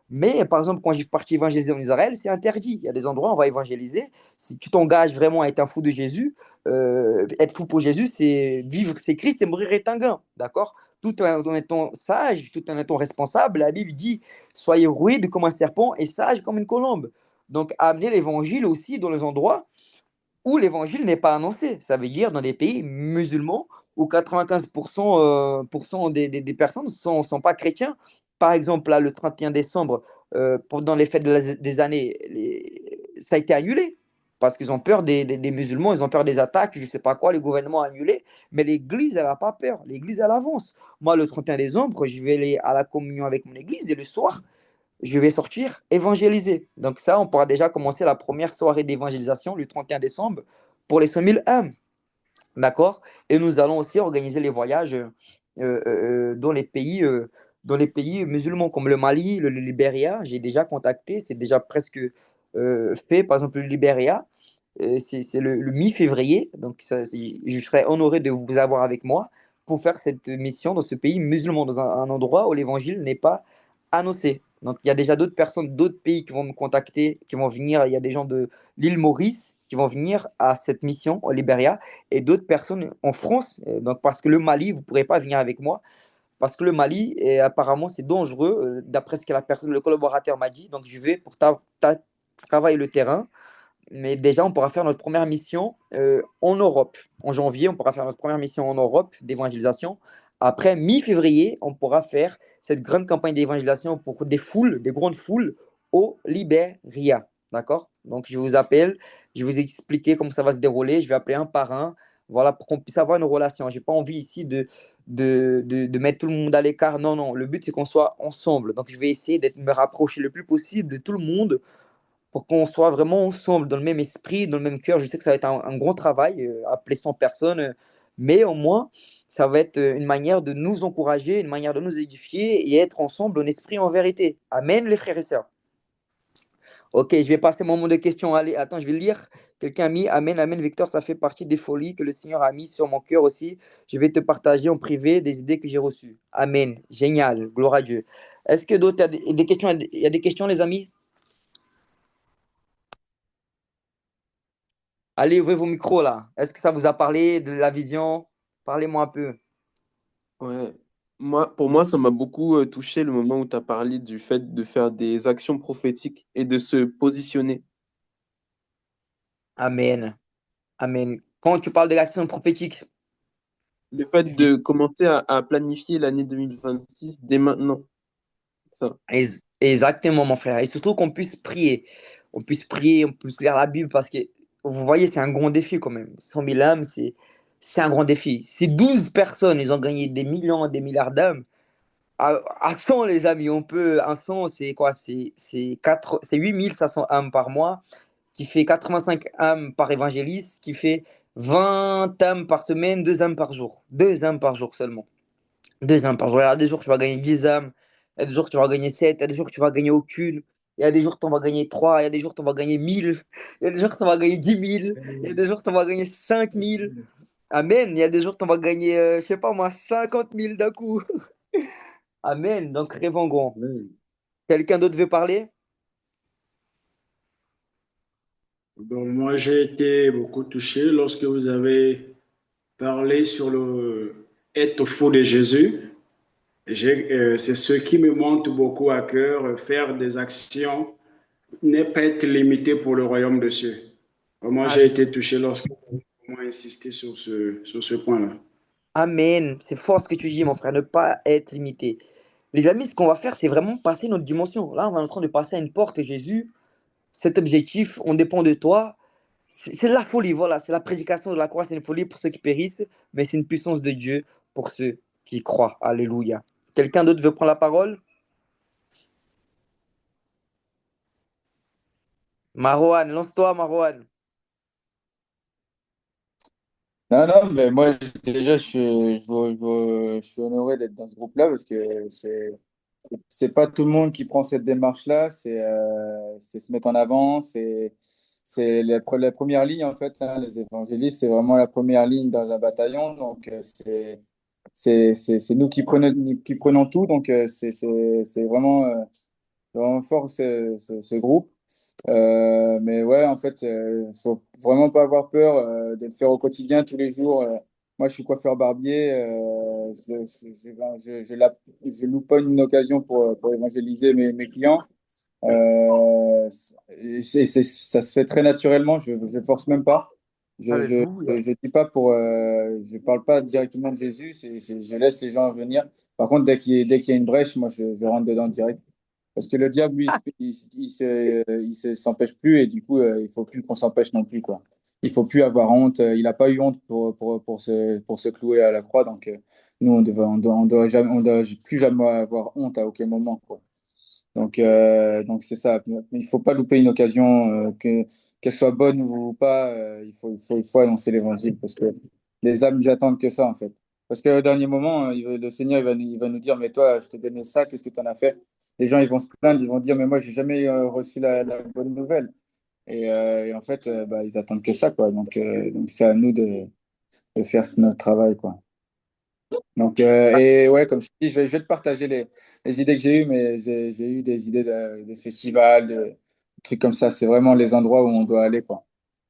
Mais par exemple, quand j'ai parti évangéliser en Israël, c'est interdit. Il y a des endroits où on va évangéliser. Si tu t'engages vraiment à être un fou de Jésus, être fou pour Jésus, c'est vivre, c'est Christ et mourir est un gain. D'accord? Tout en étant sage, tout en étant responsable, la Bible dit soyez rude comme un serpent et sage comme une colombe. Donc, amener l'évangile aussi dans les endroits où l'évangile n'est pas annoncé. Ça veut dire dans des pays musulmans où 95% des personnes ne sont pas chrétiens. Par exemple, là, le 31 décembre, pendant les fêtes des années, ça a été annulé parce qu'ils ont peur des musulmans, ils ont peur des attaques, je ne sais pas quoi, le gouvernement a annulé, mais l'Église, elle n'a pas peur, l'Église, elle avance. Moi, le 31 décembre, je vais aller à la communion avec mon Église et le soir, je vais sortir évangéliser. Donc ça, on pourra déjà commencer la première soirée d'évangélisation le 31 décembre pour les 100 000 âmes. D'accord? Et nous allons aussi organiser les voyages dans les pays musulmans comme le Mali, le Libéria. J'ai déjà contacté, c'est déjà presque fait. Par exemple, le Libéria, c'est le mi-février. Donc, je serais honoré de vous avoir avec moi pour faire cette mission dans ce pays musulman, dans un endroit où l'évangile n'est pas annoncé. Donc, il y a déjà d'autres personnes, d'autres pays qui vont me contacter, qui vont venir. Il y a des gens de l'île Maurice qui vont venir à cette mission au Libéria et d'autres personnes en France. Donc, parce que le Mali, vous ne pourrez pas venir avec moi parce que le Mali, apparemment, c'est dangereux, d'après ce que le collaborateur m'a dit. Donc, je vais pour travailler le terrain. Mais déjà, on pourra faire notre première mission en Europe. En janvier, on pourra faire notre première mission en Europe d'évangélisation. Après, mi-février, on pourra faire cette grande campagne d'évangélisation pour des foules, des grandes foules au Libéria. D'accord? Donc, je vous appelle, je vais vous expliquer comment ça va se dérouler. Je vais appeler un par un, voilà, pour qu'on puisse avoir une relation. Je n'ai pas envie ici de mettre tout le monde à l'écart. Non, non, le but, c'est qu'on soit ensemble. Donc, je vais essayer d'être me rapprocher le plus possible de tout le monde pour qu'on soit vraiment ensemble, dans le même esprit, dans le même cœur. Je sais que ça va être un gros travail, appeler 100 personnes, mais au moins, ça va être une manière de nous encourager, une manière de nous édifier et être ensemble en esprit en vérité. Amen, les frères et sœurs. Ok, je vais passer mon moment de questions. Allez, attends, je vais lire. Quelqu'un a mis Amen, Amen, Victor, ça fait partie des folies que le Seigneur a mis sur mon cœur aussi. Je vais te partager en privé des idées que j'ai reçues. Amen. Génial. Gloire à Dieu. Est-ce que d'autres, il y a des questions, il y a des questions, les amis? Allez, ouvrez vos micros là. Est-ce que ça vous a parlé de la vision? Parlez-moi un peu. Ouais. Pour moi, ça m'a beaucoup touché le moment où tu as parlé du fait de faire des actions prophétiques et de se positionner. Amen. Amen. Quand tu parles de l'action prophétique, Le fait de commencer à planifier l'année 2026 dès maintenant. Ça. exactement, mon frère. Et surtout qu'on puisse prier. On puisse prier, on puisse lire la Bible parce que, vous voyez, c'est un grand défi quand même. 100 000 âmes, c'est un grand défi. Si 12 personnes, ils ont gagné des millions, des milliards d'âmes, à 100, les amis, on peut, un 100, c'est quoi? C'est 8500 âmes par mois, qui fait 85 âmes par évangéliste, qui fait 20 âmes par semaine, 2 âmes par jour. 2 âmes par jour seulement. 2 âmes par jour. Il y a des jours, tu vas gagner 10 âmes. Il y a des jours, tu vas gagner 7. Il y a des jours, tu vas gagner aucune. Il y a des jours, tu vas gagner 3. Il y a des jours, tu vas gagner 1000. Il y a des jours, tu vas gagner 10 000. Il y a des jours, tu vas gagner 5000. Amen. Il y a des jours, tu vas gagner, je sais pas moi, 50 000 d'un coup. Amen. Donc, rêvons grand. Quelqu'un d'autre veut parler? Bon, moi, j'ai été beaucoup touché lorsque vous avez parlé sur le être fou de Jésus. C'est ce qui me monte beaucoup à cœur, faire des actions, ne pas être limité pour le royaume de cieux. Moi, j'ai été Amen. touché lorsque vous avez insisté sur ce point-là. Amen. C'est fort ce que tu dis, mon frère. Ne pas être limité. Les amis, ce qu'on va faire, c'est vraiment passer notre dimension. Là, on est en train de passer à une porte, Jésus. Cet objectif, on dépend de toi. C'est la folie, voilà. C'est la prédication de la croix. C'est une folie pour ceux qui périssent, mais c'est une puissance de Dieu pour ceux qui croient. Alléluia. Quelqu'un d'autre veut prendre la parole? Marouane, lance-toi, Marouane. Non, non, mais moi, déjà, je suis honoré d'être dans ce groupe-là parce que c'est pas tout le monde qui prend cette démarche-là. C'est se mettre en avant. C'est la première ligne, en fait. Hein, les évangélistes, c'est vraiment la première ligne dans un bataillon. Donc, c'est nous qui prenons tout. Donc, c'est vraiment fort ce groupe. Mais ouais, en fait, faut vraiment pas avoir peur de le faire au quotidien, tous les jours. Moi, je suis coiffeur barbier. Je loupe pas une occasion pour évangéliser mes clients. Ça se fait très naturellement. Je force même pas. Alléluia. Je dis pas je parle pas directement de Jésus. Je laisse les gens venir. Par contre, dès qu'il y a une brèche, moi, je rentre dedans direct. Parce que le diable, lui, il se s'empêche plus et du coup, il faut plus qu'on s'empêche non plus, quoi. Il faut plus avoir honte. Il n'a pas eu honte pour se clouer à la croix. Donc, nous, on doit plus jamais avoir honte à aucun moment, quoi. Donc c'est ça. Mais il faut pas louper une occasion, qu'elle soit bonne ou pas. Il faut annoncer l'évangile parce que les âmes, ils attendent que ça, en fait. Parce qu'au dernier moment, le Seigneur, il va nous dire, mais toi, je t'ai donné ça, qu'est-ce que tu en as fait? Les gens, ils vont se plaindre, ils vont dire, mais moi, j'ai jamais reçu la bonne nouvelle. Et en fait, bah, ils attendent que ça, quoi. Donc c'est à nous de faire notre travail, quoi. Et ouais, comme je dis, je vais te partager les idées que j'ai eues, mais j'ai eu des idées de festivals, de trucs comme ça. C'est vraiment les endroits où on doit aller, quoi.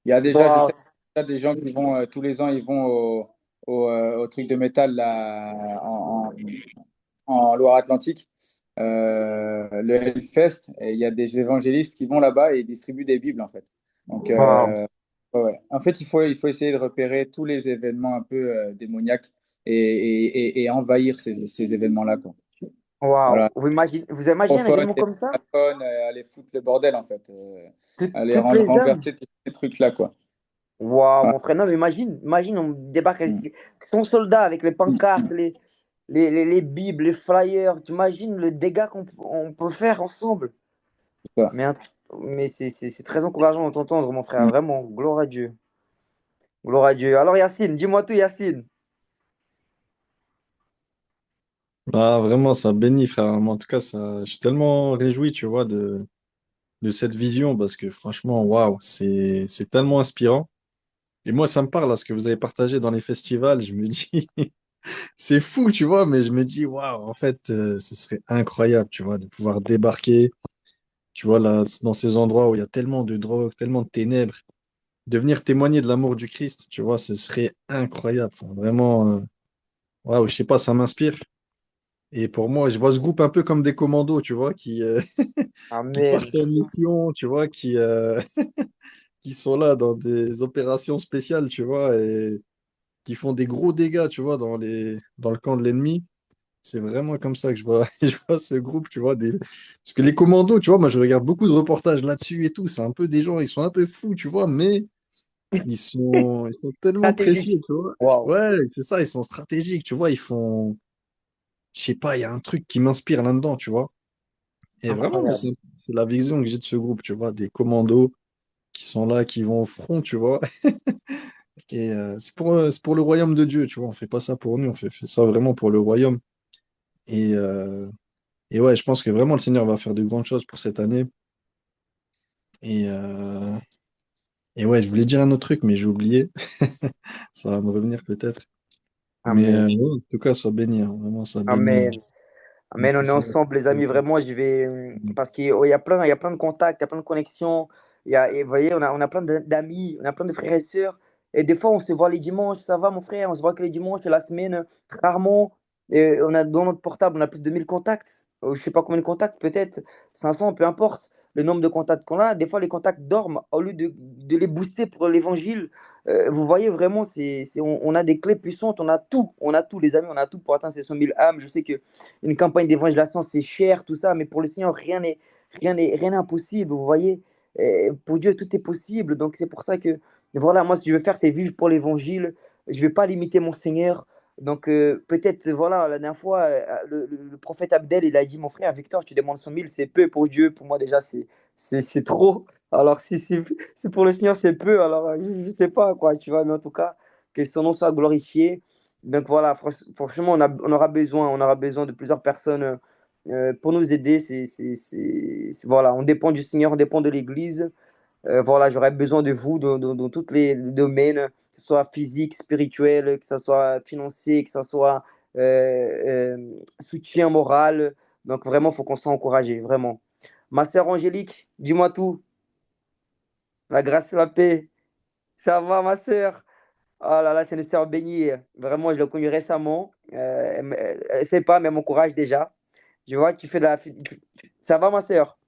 Il y a déjà, je Wow. sais, il y a des gens qui vont tous les ans, ils vont au truc de métal là, en Loire-Atlantique, le Hellfest. Et il y a des évangélistes qui vont là-bas et ils distribuent des Bibles, en fait. Donc, Wow. ouais, ouais. En fait, il faut essayer de repérer tous les événements un peu démoniaques et envahir ces événements-là, quoi. Waouh. Voilà. Vous imaginez un Parfois, événement des comme ça? personnes aller foutre le bordel, en fait. Aller Toutes les âmes. renverser tous ces trucs-là, quoi. Waouh, Ouais. mon frère. Non, mais imagine, on débarque Mm. avec son soldat avec les pancartes, Mm. les bibles, les flyers. Tu imagines le dégât on peut faire ensemble. C'est ça. Mais, mais c'est très encourageant de t'entendre, mon frère. Mm. Vraiment, gloire à Dieu. Gloire à Dieu. Alors, Yacine, dis-moi tout, Yacine. Ah, vraiment, ça bénit, frère. Moi, en tout cas, ça, je suis tellement réjoui, tu vois, de cette vision parce que franchement, waouh, c'est tellement inspirant. Et moi, ça me parle à ce que vous avez partagé dans les festivals. Je me dis, c'est fou, tu vois, mais je me dis, waouh, en fait, ce serait incroyable, tu vois, de pouvoir débarquer, tu vois, là, dans ces endroits où il y a tellement de drogue, tellement de ténèbres, de venir témoigner de l'amour du Christ, tu vois, ce serait incroyable. Enfin, vraiment, waouh, je sais pas, ça m'inspire. Et pour moi, je vois ce groupe un peu comme des commandos, tu vois, qui partent Amen. en mission, tu vois, qui sont là dans des opérations spéciales, tu vois, et qui font des gros dégâts, tu vois, dans le camp de l'ennemi. C'est vraiment comme ça que je vois, je vois ce groupe, tu vois. Parce que les commandos, tu vois, moi je regarde beaucoup de reportages là-dessus et tout. C'est un peu des gens, ils sont un peu fous, tu vois, mais ils sont tellement précieux, Stratégique. tu vois. Waouh. Ouais, c'est ça, ils sont stratégiques, tu vois. Ils font, je sais pas, il y a un truc qui m'inspire là-dedans, tu vois. Et vraiment, moi, Incroyable. c'est la vision que j'ai de ce groupe, tu vois, des commandos qui sont là, qui vont au front, tu vois. Et c'est pour le royaume de Dieu, tu vois. On fait pas ça pour nous, fait ça vraiment pour le royaume. Et, euh, et ouais, je pense que vraiment le Seigneur va faire de grandes choses pour cette année. Et, euh, et ouais, je voulais dire un autre truc, mais j'ai oublié. Ça va me revenir peut-être. Mais Amen. ouais, en tout cas, sois béni, hein. Vraiment, sois béni. Amen. On Amen. fait On est ça. ensemble, les amis. Vraiment, je vais. Parce qu'il y a plein, il y a plein de contacts, il y a plein de connexions. Et vous voyez, on a plein d'amis, on a plein de frères et sœurs. Et des fois, on se voit les dimanches. Ça va, mon frère? On se voit que les dimanches, la semaine, rarement. Et on a dans notre portable, on a plus de 1000 contacts. Je sais pas combien de contacts, peut-être 500, peu importe le nombre de contacts qu'on a. Des fois, les contacts dorment au lieu de les booster pour l'évangile. Vous voyez vraiment, on a des clés puissantes, on a tout, les amis, on a tout pour atteindre ces 100 000 âmes. Je sais que une campagne d'évangélisation, c'est cher, tout ça, mais pour le Seigneur, rien n'est impossible, vous voyez. Pour Dieu, tout est possible. Donc, c'est pour ça que, voilà, moi, ce que je veux faire, c'est vivre pour l'évangile. Je ne vais pas limiter mon Seigneur. Donc, peut-être, voilà, la dernière fois, le prophète Abdel, il a dit, mon frère Victor, tu demandes 100 000, c'est peu pour Dieu. Pour moi, déjà, c'est trop. Alors, si pour le Seigneur, c'est peu, alors, je ne sais pas, quoi, tu vois, mais en tout cas, que son nom soit glorifié. Donc voilà, franchement, on aura besoin de plusieurs personnes pour nous aider. Voilà, on dépend du Seigneur, on dépend de l'Église. Voilà, j'aurais besoin de vous dans tous les domaines, que ce soit physique, spirituel, que ce soit financier, que ce soit soutien moral. Donc vraiment, il faut qu'on soit encouragé, vraiment. Ma sœur Angélique, dis-moi tout. La grâce et la paix. Ça va, ma sœur? Oh là là, c'est une sœur bénie. Vraiment, je l'ai connue récemment. Elle ne sait pas, mais elle m'encourage déjà. Je vois que tu fais de la. Ça va, ma sœur?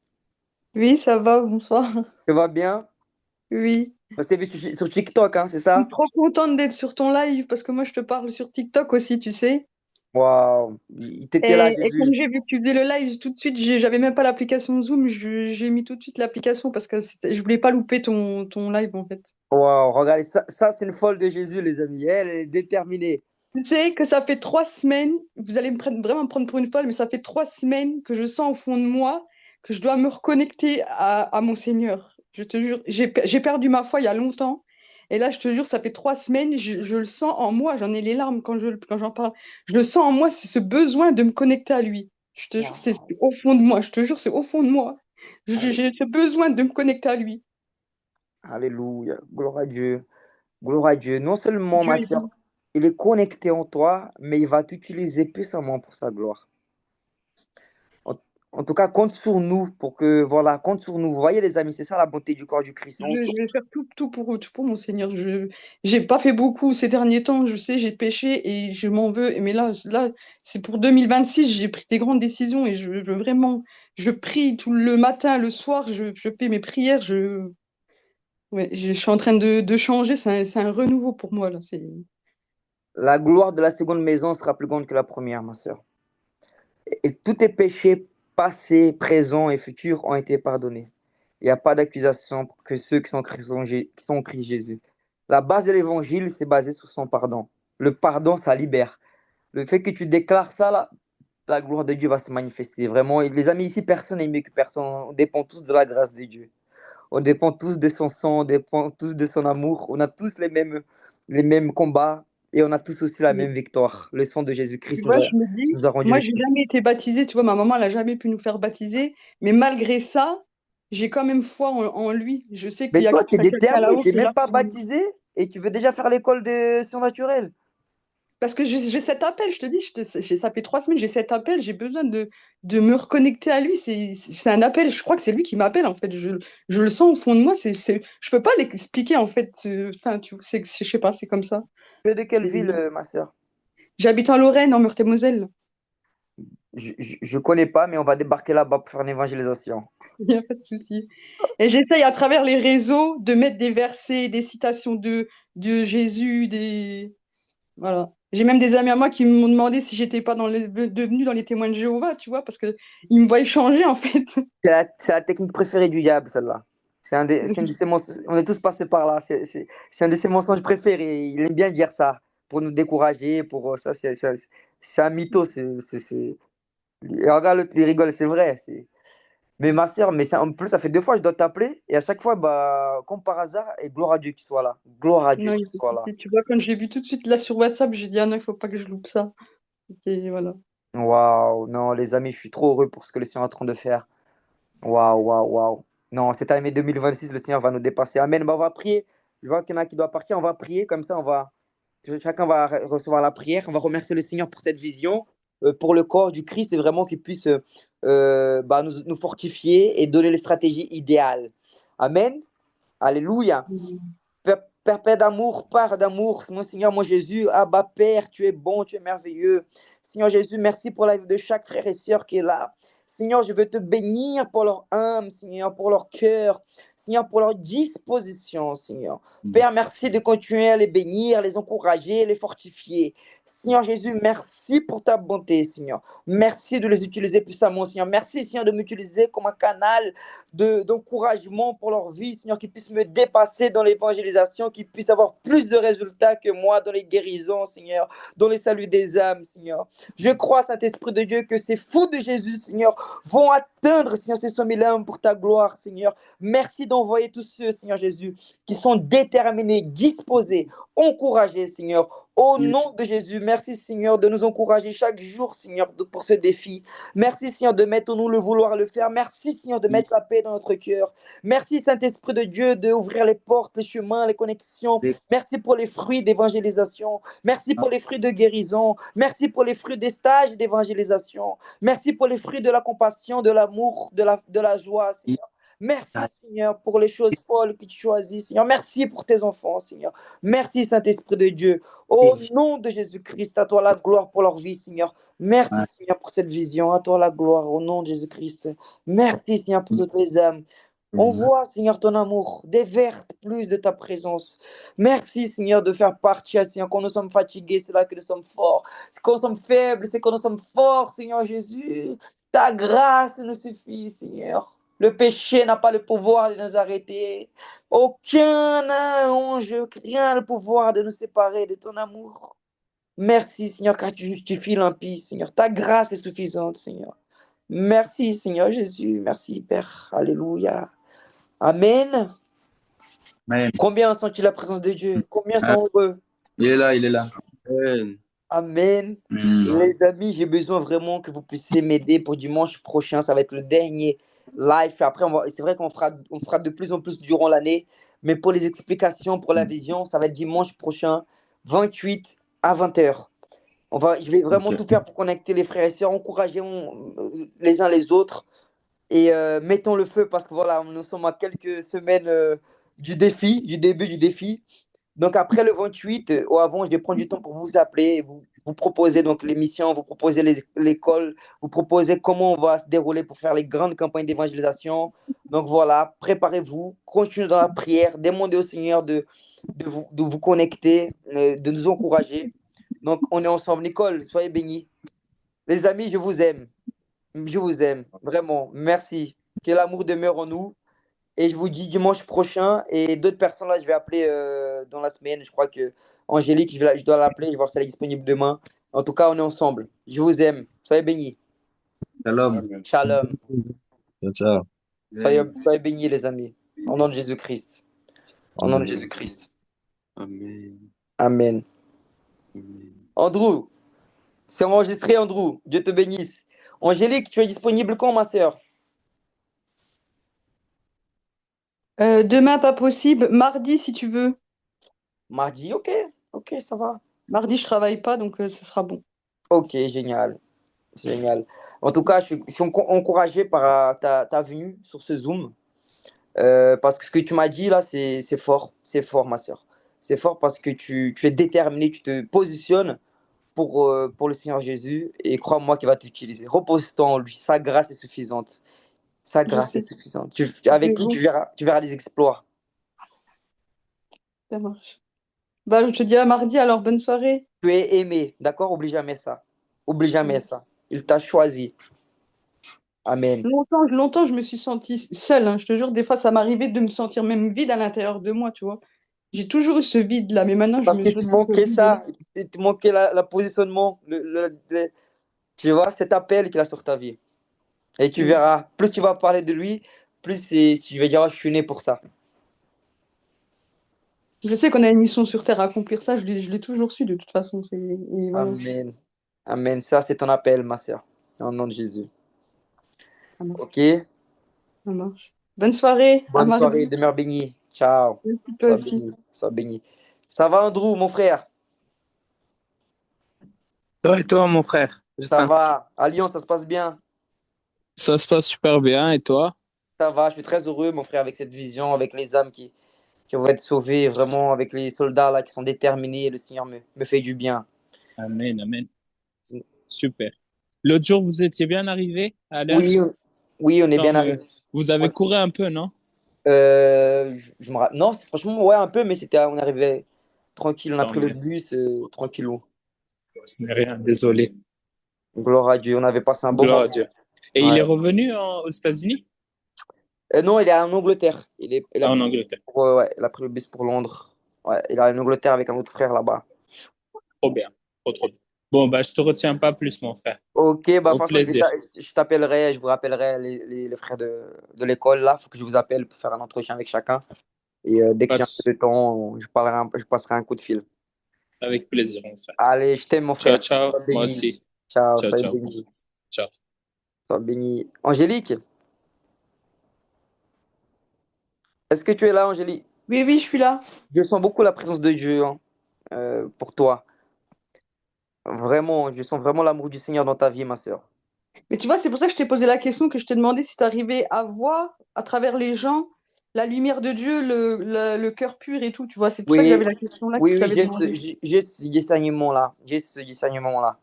Oui, ça va, bonsoir. Tu vas bien? Oui. On s'est vu sur TikTok, hein, c'est Je suis ça? trop contente d'être sur ton live parce que moi, je te parle sur TikTok aussi, tu sais. Waouh, il t'était là, j'ai Et comme vu. j'ai vu que tu faisais le live tout de suite, j'avais même pas l'application Zoom, j'ai mis tout de suite l'application parce que je voulais pas louper ton live en fait. Waouh, regardez, ça c'est une folle de Jésus, les amis. Elle est déterminée. Tu sais que ça fait 3 semaines, vous allez vraiment me prendre pour une folle, mais ça fait 3 semaines que je sens au fond de moi que je dois me reconnecter à mon Seigneur. Je te jure, j'ai perdu ma foi il y a longtemps. Et là, je te jure, ça fait 3 semaines, je le sens en moi, j'en ai les larmes quand j'en parle. Je le sens en moi, c'est ce besoin de me connecter à lui. Je te jure, c'est Waouh, au fond de moi. Je te jure, c'est au fond de moi. allez, J'ai ce besoin de me connecter à lui. alléluia, gloire à Dieu. Gloire à Dieu. Non seulement, Dieu ma est soeur, bon. il est connecté en toi, mais il va t'utiliser puissamment pour sa gloire. En, en tout cas, compte sur nous pour que, voilà, compte sur nous. Vous voyez, les amis, c'est ça la bonté du corps du Christ. Je vais faire tout pour mon Seigneur. Je j'ai pas fait beaucoup ces derniers temps. Je sais, j'ai péché et je m'en veux. Mais là, c'est pour 2026. J'ai pris des grandes décisions et je veux vraiment. Je prie tout le matin, le soir. Je fais mes prières. Ouais, je suis en train de changer. C'est un renouveau pour moi là. La gloire de la seconde maison sera plus grande que la première, ma soeur. Et tous tes péchés passés, présents et futurs ont été pardonnés. Il n'y a pas d'accusation pour que ceux qui sont en Christ Jésus. La base de l'évangile, c'est basé sur son pardon. Le pardon, ça libère. Le fait que tu déclares ça, là, la gloire de Dieu va se manifester. Vraiment, et les amis, ici, personne n'est mieux que personne. On dépend tous de la grâce de Dieu. On dépend tous de son sang, on dépend tous de son amour. On a tous les mêmes combats et on a tous aussi la Mais même victoire. Le sang de tu Jésus-Christ vois, je me dis, nous a rendu moi, j'ai victorieux. jamais été baptisée. Tu vois, ma maman, elle n'a jamais pu nous faire baptiser. Mais malgré ça, j'ai quand même foi en lui. Je sais qu'il Mais y a, toi, tu es enfin, quelqu'un déterminé, là-haut tu n'es qui est même là pas pour nous. baptisé et tu veux déjà faire l'école de surnaturel. Parce que j'ai cet appel, je te dis, ça fait 3 semaines, j'ai cet appel, j'ai besoin de me reconnecter à lui. C'est un appel, je crois que c'est lui qui m'appelle, en fait. Je le sens au fond de moi. Je peux pas l'expliquer, en fait. Enfin, je sais pas, c'est comme ça. Tu es de quelle C'est- ville, ma sœur? J'habite en Lorraine, en Meurthe-et-Moselle. Je connais pas, mais on va débarquer là-bas pour faire une évangélisation. Il n'y a pas de souci. Et j'essaye à travers les réseaux de mettre des versets, des citations de Jésus, des... Voilà. J'ai même des amis à moi qui m'ont demandé si j'étais pas devenue dans les témoins de Jéhovah, tu vois, parce que ils me voient changer, en fait. C'est la technique préférée du diable, celle-là. C'est un de ses mensonges. On est tous passés par là. C'est un de ses mensonges préférés. Il aime bien dire ça pour nous décourager. Pour ça, c'est un mytho. Et regarde, l'autre, il rigole, c'est vrai. Mais ma soeur, en plus, ça fait 2 fois que je dois t'appeler. Et à chaque fois, bah, comme par hasard, et gloire à Dieu qu'il soit là. Gloire à Dieu Non, il y qu'il a pas de soit là. souci. Tu vois, quand je l'ai vu tout de suite là sur WhatsApp, j'ai dit, ah non, il faut pas que je loupe ça. Et voilà. Waouh, non, les amis, je suis trop heureux pour ce que le Seigneur est en train de faire. Waouh, waouh, waouh. Non, cette année 2026, le Seigneur va nous dépasser. Amen. Bah, on va prier. Je vois qu'il y en a qui doivent partir. On va prier. Comme ça, chacun va recevoir la prière. On va remercier le Seigneur pour cette vision, pour le corps du Christ et vraiment qu'il puisse bah, nous fortifier et donner les stratégies idéales. Amen. Alléluia. Père d'amour, Père d'amour, mon Seigneur, mon Jésus, Abba Père, tu es bon, tu es merveilleux. Seigneur Jésus, merci pour la vie de chaque frère et sœur qui est là. Seigneur, je veux te bénir pour leur âme, Seigneur, pour leur cœur, Seigneur, pour leur disposition, Seigneur. Père, merci de continuer à les bénir, les encourager, les fortifier. Seigneur Jésus, merci pour ta bonté, Seigneur. Merci de les utiliser puissamment, Seigneur. Merci, Seigneur, de m'utiliser comme un canal d'encouragement pour leur vie, Seigneur, qu'ils puissent me dépasser dans l'évangélisation, qu'ils puissent avoir plus de résultats que moi dans les guérisons, Seigneur, dans les saluts des âmes, Seigneur. Je crois, Saint-Esprit de Dieu, que ces fous de Jésus, Seigneur, vont atteindre, Seigneur, ces 100 000 âmes pour ta gloire, Seigneur. Merci d'envoyer tous ceux, Seigneur Jésus, qui sont déterminés, disposés, encouragés, Seigneur. Au nom de Jésus, merci Seigneur de nous encourager chaque jour, Seigneur, pour ce défi. Merci Seigneur de mettre en nous le vouloir le faire. Merci Seigneur de mettre la paix dans notre cœur. Merci Saint-Esprit de Dieu d'ouvrir les portes, les chemins, les connexions. Merci pour les fruits d'évangélisation. Merci pour les fruits de guérison. Merci pour les fruits des stages d'évangélisation. Merci pour les fruits de la compassion, de l'amour, de la joie, Seigneur. Merci, Seigneur, pour les choses folles que tu choisis, Seigneur. Merci pour tes enfants, Seigneur. Merci, Saint-Esprit de Dieu. Au nom de Jésus-Christ, à toi la gloire pour leur vie, Seigneur. Merci, Seigneur, pour cette vision. À toi la gloire, au nom de Jésus-Christ. Merci, Seigneur, pour toutes les âmes. On voit, Seigneur, ton amour, déverse plus de ta présence. Merci, Seigneur, de faire partie, Seigneur. Quand nous sommes fatigués, c'est là que nous sommes forts. Quand nous sommes faibles, c'est quand nous sommes forts, Seigneur Jésus. Ta grâce nous suffit, Seigneur. Le péché n'a pas le pouvoir de nous arrêter. Aucun ange, rien n'a le pouvoir de nous séparer de ton amour. Merci, Seigneur, car tu justifies l'impie, Seigneur. Ta grâce est suffisante, Seigneur. Merci, Seigneur Jésus. Merci, Père. Alléluia. Amen. Amen. Combien ont senti la présence de Dieu? Combien sont heureux? Il est là, il est là. Amen. Amen. Les amis, j'ai besoin vraiment que vous puissiez m'aider pour dimanche prochain. Ça va être le dernier live. Après, c'est vrai qu'on fera de plus en plus durant l'année. Mais pour les explications, pour la vision, ça va être dimanche prochain, 28 à 20h. Je vais vraiment tout faire pour connecter les frères et sœurs, encourager les uns les autres et mettons le feu parce que voilà, nous sommes à quelques semaines du début du défi. Donc après le 28, ou avant, je vais prendre du temps pour vous appeler, vous proposer donc l'émission, vous proposer l'école, vous proposer comment on va se dérouler pour faire les grandes campagnes d'évangélisation. Donc voilà, préparez-vous, continuez dans la prière, demandez au Seigneur de vous connecter, de nous encourager. Donc on est ensemble. Nicole, soyez bénis. Les amis, je vous aime. Je vous aime, vraiment. Merci. Que l'amour demeure en nous. Et je vous dis dimanche prochain. Et d'autres personnes, là, je vais appeler dans la semaine. Je crois que Angélique, je dois l'appeler. Je vais voir si elle est disponible demain. En tout cas, on est ensemble. Je vous aime. Soyez bénis. Shalom. Shalom. Ciao, ciao. Soyez bénis, les amis. Au nom de Jésus-Christ. Au nom de Jésus-Christ. Amen. Amen. Amen. Andrew, c'est enregistré, Andrew. Dieu te bénisse. Angélique, tu es disponible quand, ma sœur? Demain, pas possible. Mardi, si tu veux. Mardi, ok. Ok, ça va. Mardi, je travaille pas, donc ce sera bon. Ok, génial. Génial. En tout cas, je suis encouragé par ta venue sur ce Zoom. Parce que ce que tu m'as dit là, c'est fort. C'est fort, ma sœur. C'est fort parce que tu es déterminé, tu te positionnes pour le Seigneur Jésus. Et crois-moi qu'il va t'utiliser. Repose-toi en lui. Sa grâce est suffisante. Sa Je grâce est sais. suffisante. Avec lui, Bon, tu verras des exploits. ça marche. Bah, je te dis à mardi, alors bonne soirée. Tu es aimé, d'accord? Oublie jamais ça. Oublie jamais ça. Il t'a choisi. Amen. Longtemps, je me suis sentie seule, hein. Je te jure, des fois, ça m'arrivait de me sentir même vide à l'intérieur de moi, tu vois. J'ai toujours eu ce vide-là, mais maintenant, je Parce me que je tu sens que le manquais vide est là. ça. Tu manquais la positionnement. Tu vois, cet appel qu'il a sur ta vie. Et tu Mm. verras, plus tu vas parler de lui, plus tu vas dire, oh, je suis né pour ça. Je sais qu'on a une mission sur Terre à accomplir ça, je l'ai toujours su de toute façon. Et voilà, Amen. Amen. Ça, c'est ton appel, ma sœur. Au nom de Jésus. ça marche. Ok? Ça marche. Bonne soirée, à Bonne soirée. mardi. Demeure béni. Ciao. Merci, toi Sois aussi. béni. Sois béni. Ça va, Andrew, mon frère? Et toi, mon frère, Ça Justin? va. À Lyon, ça se passe bien? Ça se passe super bien, et toi? Ça va. Je suis très heureux, mon frère, avec cette vision, avec les âmes qui vont être sauvées, vraiment, avec les soldats là qui sont déterminés. Le Seigneur me fait du bien. Amen, amen. Super. L'autre jour, vous étiez bien arrivé à l'heure? Oui, oui, on est bien Comme arrivé. vous avez couru un peu, non? Je me rappelle. Non, franchement, ouais, un peu, mais on arrivait tranquille. On a Tant pris le mieux. bus, tranquillou. Ce n'est rien, désolé. Gloire à Dieu. On avait passé un bon Gloire à moment. Dieu. Et il Ouais. est revenu aux États-Unis? Non, il est en Angleterre. Il a En pris, Angleterre. ouais, il a pris le bus pour Londres. Ouais, il est en Angleterre avec un autre frère là-bas. Trop bien. Trop, trop bien. Bon, bah, je te retiens pas plus, mon frère. Ok, bah, de Au toute façon, plaisir. je t'appellerai, je vous rappellerai les frères de l'école là. Il faut que je vous appelle pour faire un entretien avec chacun. Et dès que Pas j'ai de un peu souci. de temps, je passerai un coup de fil. Avec plaisir, mon frère. Allez, je t'aime, mon Ciao, frère. ciao. Sois Moi béni. aussi. Ciao, Ciao, soyez ciao. béni. Ciao. Sois béni. Angélique, est-ce que tu es là, Angélique? Oui, oui, je suis là. Je sens beaucoup la présence de Dieu hein, pour toi. Vraiment, je sens vraiment l'amour du Seigneur dans ta vie, ma sœur. Mais tu vois, c'est pour ça que je t'ai posé la question, que je t'ai demandé si tu arrivais à voir à travers les gens la lumière de Dieu, le cœur pur et tout. Tu vois, c'est pour ça que Oui, j'avais la question là que oui, je oui, t'avais demandé. j'ai ce discernement-là. J'ai ce discernement-là.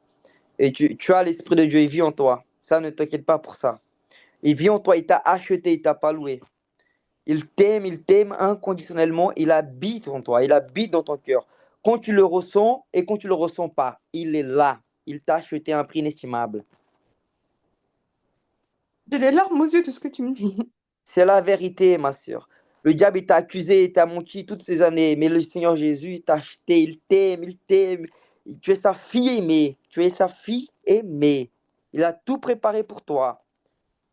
Et tu as l'Esprit de Dieu, il vit en toi. Ça, ne t'inquiète pas pour ça. Il vit en toi, il t'a acheté, il t'a pas loué. Il t'aime inconditionnellement, il habite en toi, il habite dans ton cœur. Quand tu le ressens et quand tu le ressens pas, il est là. Il t'a acheté à un prix inestimable. J'ai les larmes aux yeux de ce que tu me dis. C'est la vérité, ma sœur. Le diable, il t'a accusé, il t'a menti toutes ces années, mais le Seigneur Jésus, il t'a acheté, il t'aime, il t'aime. Tu es sa fille aimée, tu es sa fille aimée. Il a tout préparé pour toi,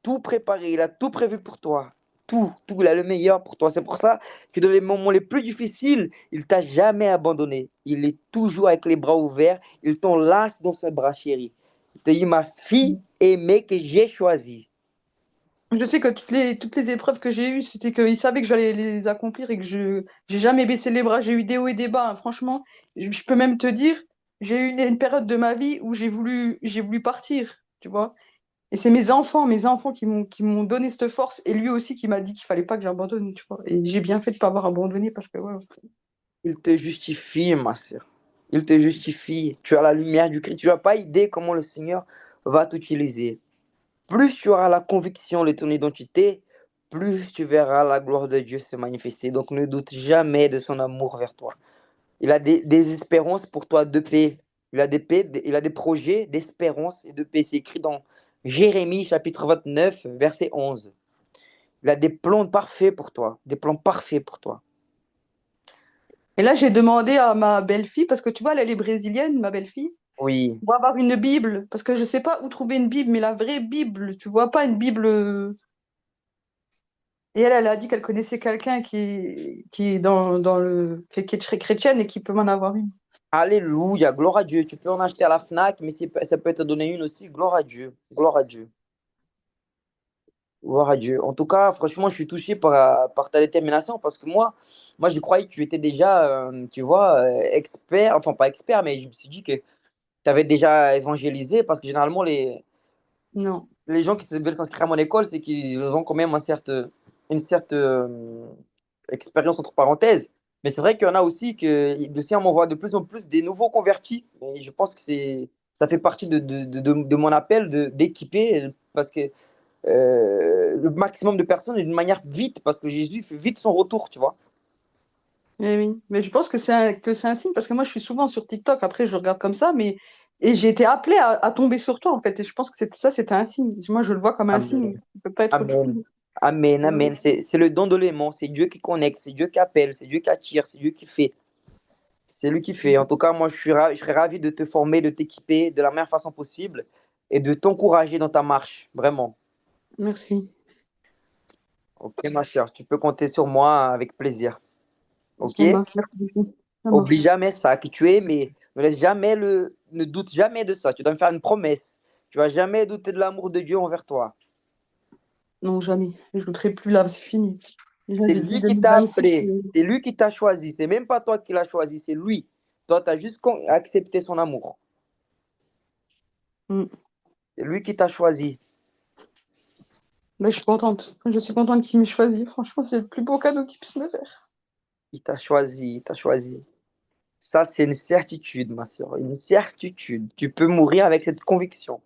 tout préparé, il a tout prévu pour toi. Tout, il a le meilleur pour toi. C'est pour ça que dans les moments les plus difficiles, il t'a jamais abandonné. Il est toujours avec les bras ouverts, il t'enlace dans ses bras chéris. Il te dit, ma fille aimée que j'ai choisie. Je sais que toutes les épreuves que j'ai eues, c'était qu'ils savaient que j'allais les accomplir et que je j'ai jamais baissé les bras. J'ai eu des hauts et des bas, hein. Franchement, je peux même te dire, j'ai eu une période de ma vie où j'ai voulu partir, tu vois. Et c'est mes enfants qui m'ont donné cette force et lui aussi qui m'a dit qu'il fallait pas que j'abandonne, tu vois. Et j'ai bien fait de pas avoir abandonné parce que ouais. Il te justifie, ma sœur. Il te justifie. Tu as la lumière du Christ. Tu n'as pas idée comment le Seigneur va t'utiliser. Plus tu auras la conviction de ton identité, plus tu verras la gloire de Dieu se manifester. Donc ne doute jamais de son amour vers toi. Il a des espérances pour toi de paix. Il a des projets d'espérance et de paix. C'est écrit Jérémie, chapitre 29, verset 11. Il a des plans parfaits pour toi. Des plans parfaits pour toi. Et là, j'ai demandé à ma belle-fille, parce que tu vois, elle est brésilienne, ma belle-fille, Oui. pour avoir une Bible, parce que je sais pas où trouver une Bible, mais la vraie Bible, tu vois, pas une Bible. Et elle a dit qu'elle connaissait quelqu'un qui est dans qui est très chrétienne et qui peut m'en avoir une. Alléluia. Gloire à Dieu. Tu peux en acheter à la Fnac, mais ça peut te donner une aussi. Gloire à Dieu. Gloire à Dieu. Gloire à Dieu. En tout cas, franchement, je suis touché par ta détermination parce que moi, je croyais que tu étais déjà, tu vois, expert. Enfin, pas expert, mais je me suis dit que tu avais déjà évangélisé parce que généralement, Non. les gens qui veulent s'inscrire à mon école, c'est qu'ils ont quand même une certaine expérience entre parenthèses. Mais c'est vrai qu'il y en a aussi le Seigneur m'envoie de plus en plus des nouveaux convertis. Et je pense que ça fait partie de mon appel d'équiper parce que le maximum de personnes et d'une manière vite parce que Jésus fait vite son retour, tu vois. Eh oui, mais je pense que c'est un signe parce que moi je suis souvent sur TikTok, après je regarde comme ça, mais et j'ai été appelée à tomber sur toi en fait, et je pense que c'était un signe. Moi je le vois comme un signe, Amen. ça peut pas être autre Amen. chose. Amen. Ouais. Amen. C'est le don de l'aimant. C'est Dieu qui connecte. C'est Dieu qui appelle. C'est Dieu qui attire. C'est Dieu qui fait. C'est lui qui fait. En tout cas, moi, je serais ravi de te former, de t'équiper de la meilleure façon possible et de t'encourager dans ta marche. Vraiment. Merci. Ok, ma soeur, tu peux compter sur moi avec plaisir. Ok? Ça marche, merci beaucoup. Ça Oublie marche. jamais ça, qui tu es, mais ne doute jamais de ça. Tu dois me faire une promesse. Tu vas jamais douter de l'amour de Dieu envers toi. Non, jamais. Je ne douterai plus là, c'est fini. Déjà, C'est j'ai dit lui qui t'a 2026. appelé. C'est lui qui t'a choisi. C'est même pas toi qui l'as choisi, c'est lui. Toi, tu as juste accepté son amour. Mm. C'est lui qui t'a choisi. Mais je suis contente. Je suis contente qu'il m'ait choisi. Franchement, c'est le plus beau cadeau qu'il puisse me faire. Il t'a choisi. Il t'a choisi. Ça, c'est une certitude, ma soeur. Une certitude. Tu peux mourir avec cette conviction.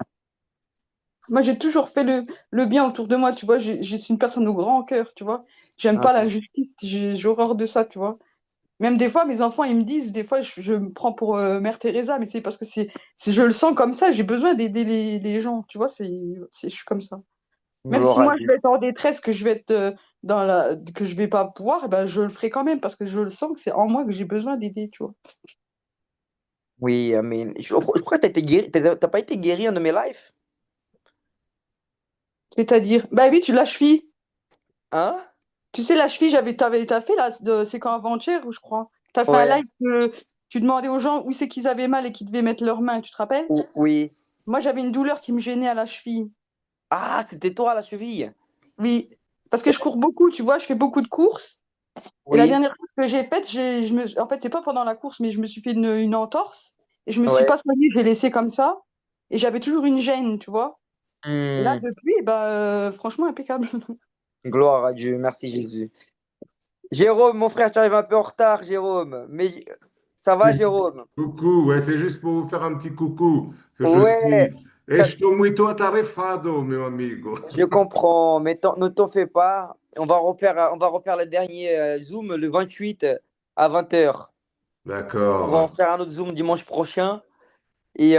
Moi, j'ai toujours fait le bien autour de moi, tu vois. Je suis une personne au grand cœur, tu vois. J'aime pas Amen. l'injustice, j'ai horreur de ça, tu vois. Même des fois, mes enfants, ils me disent, des fois, je me prends pour Mère Teresa, mais c'est parce que je le sens comme ça, j'ai besoin d'aider les gens, tu vois, je suis comme ça. Même si Gloire à moi, je Dieu. vais être en détresse, que je vais être que je vais pas pouvoir, eh ben, je le ferai quand même, parce que je le sens que c'est en moi que j'ai besoin d'aider, tu vois. Oui, Amen. Je crois que tu été guéri. T'as pas été guéri en de mes lives? C'est-à-dire, bah oui, tu la cheville. Hein? Tu sais, la cheville, t'as fait là, c'est quand avant-hier, je crois. T'as fait un Ouais. live tu demandais aux gens où c'est qu'ils avaient mal et qu'ils devaient mettre leurs mains, tu te rappelles? Oui. Moi, j'avais une douleur qui me gênait à la cheville. Ah, c'était toi, la cheville. Oui, parce que je cours beaucoup, tu vois, je fais beaucoup de courses. Et la Oui. dernière course que j'ai faite, en fait, c'est pas pendant la course, mais je me suis fait une entorse et je me suis Ouais. pas soignée, j'ai laissé comme ça. Et j'avais toujours une gêne, tu vois. Et là, Hmm. depuis, bah, franchement, impeccable. Gloire à Dieu. Merci, Jésus. Jérôme, mon frère, tu arrives un peu en retard, Jérôme. Mais ça va, Jérôme? Coucou, ouais, c'est juste pour vous faire un petit coucou. Que je Ouais. suis. Ça- Estou muito atarefado, meu amigo. Je comprends, mais ne t'en fais pas. On va refaire le dernier Zoom le 28 à 20h. On va en D'accord. faire un autre Zoom dimanche prochain. Et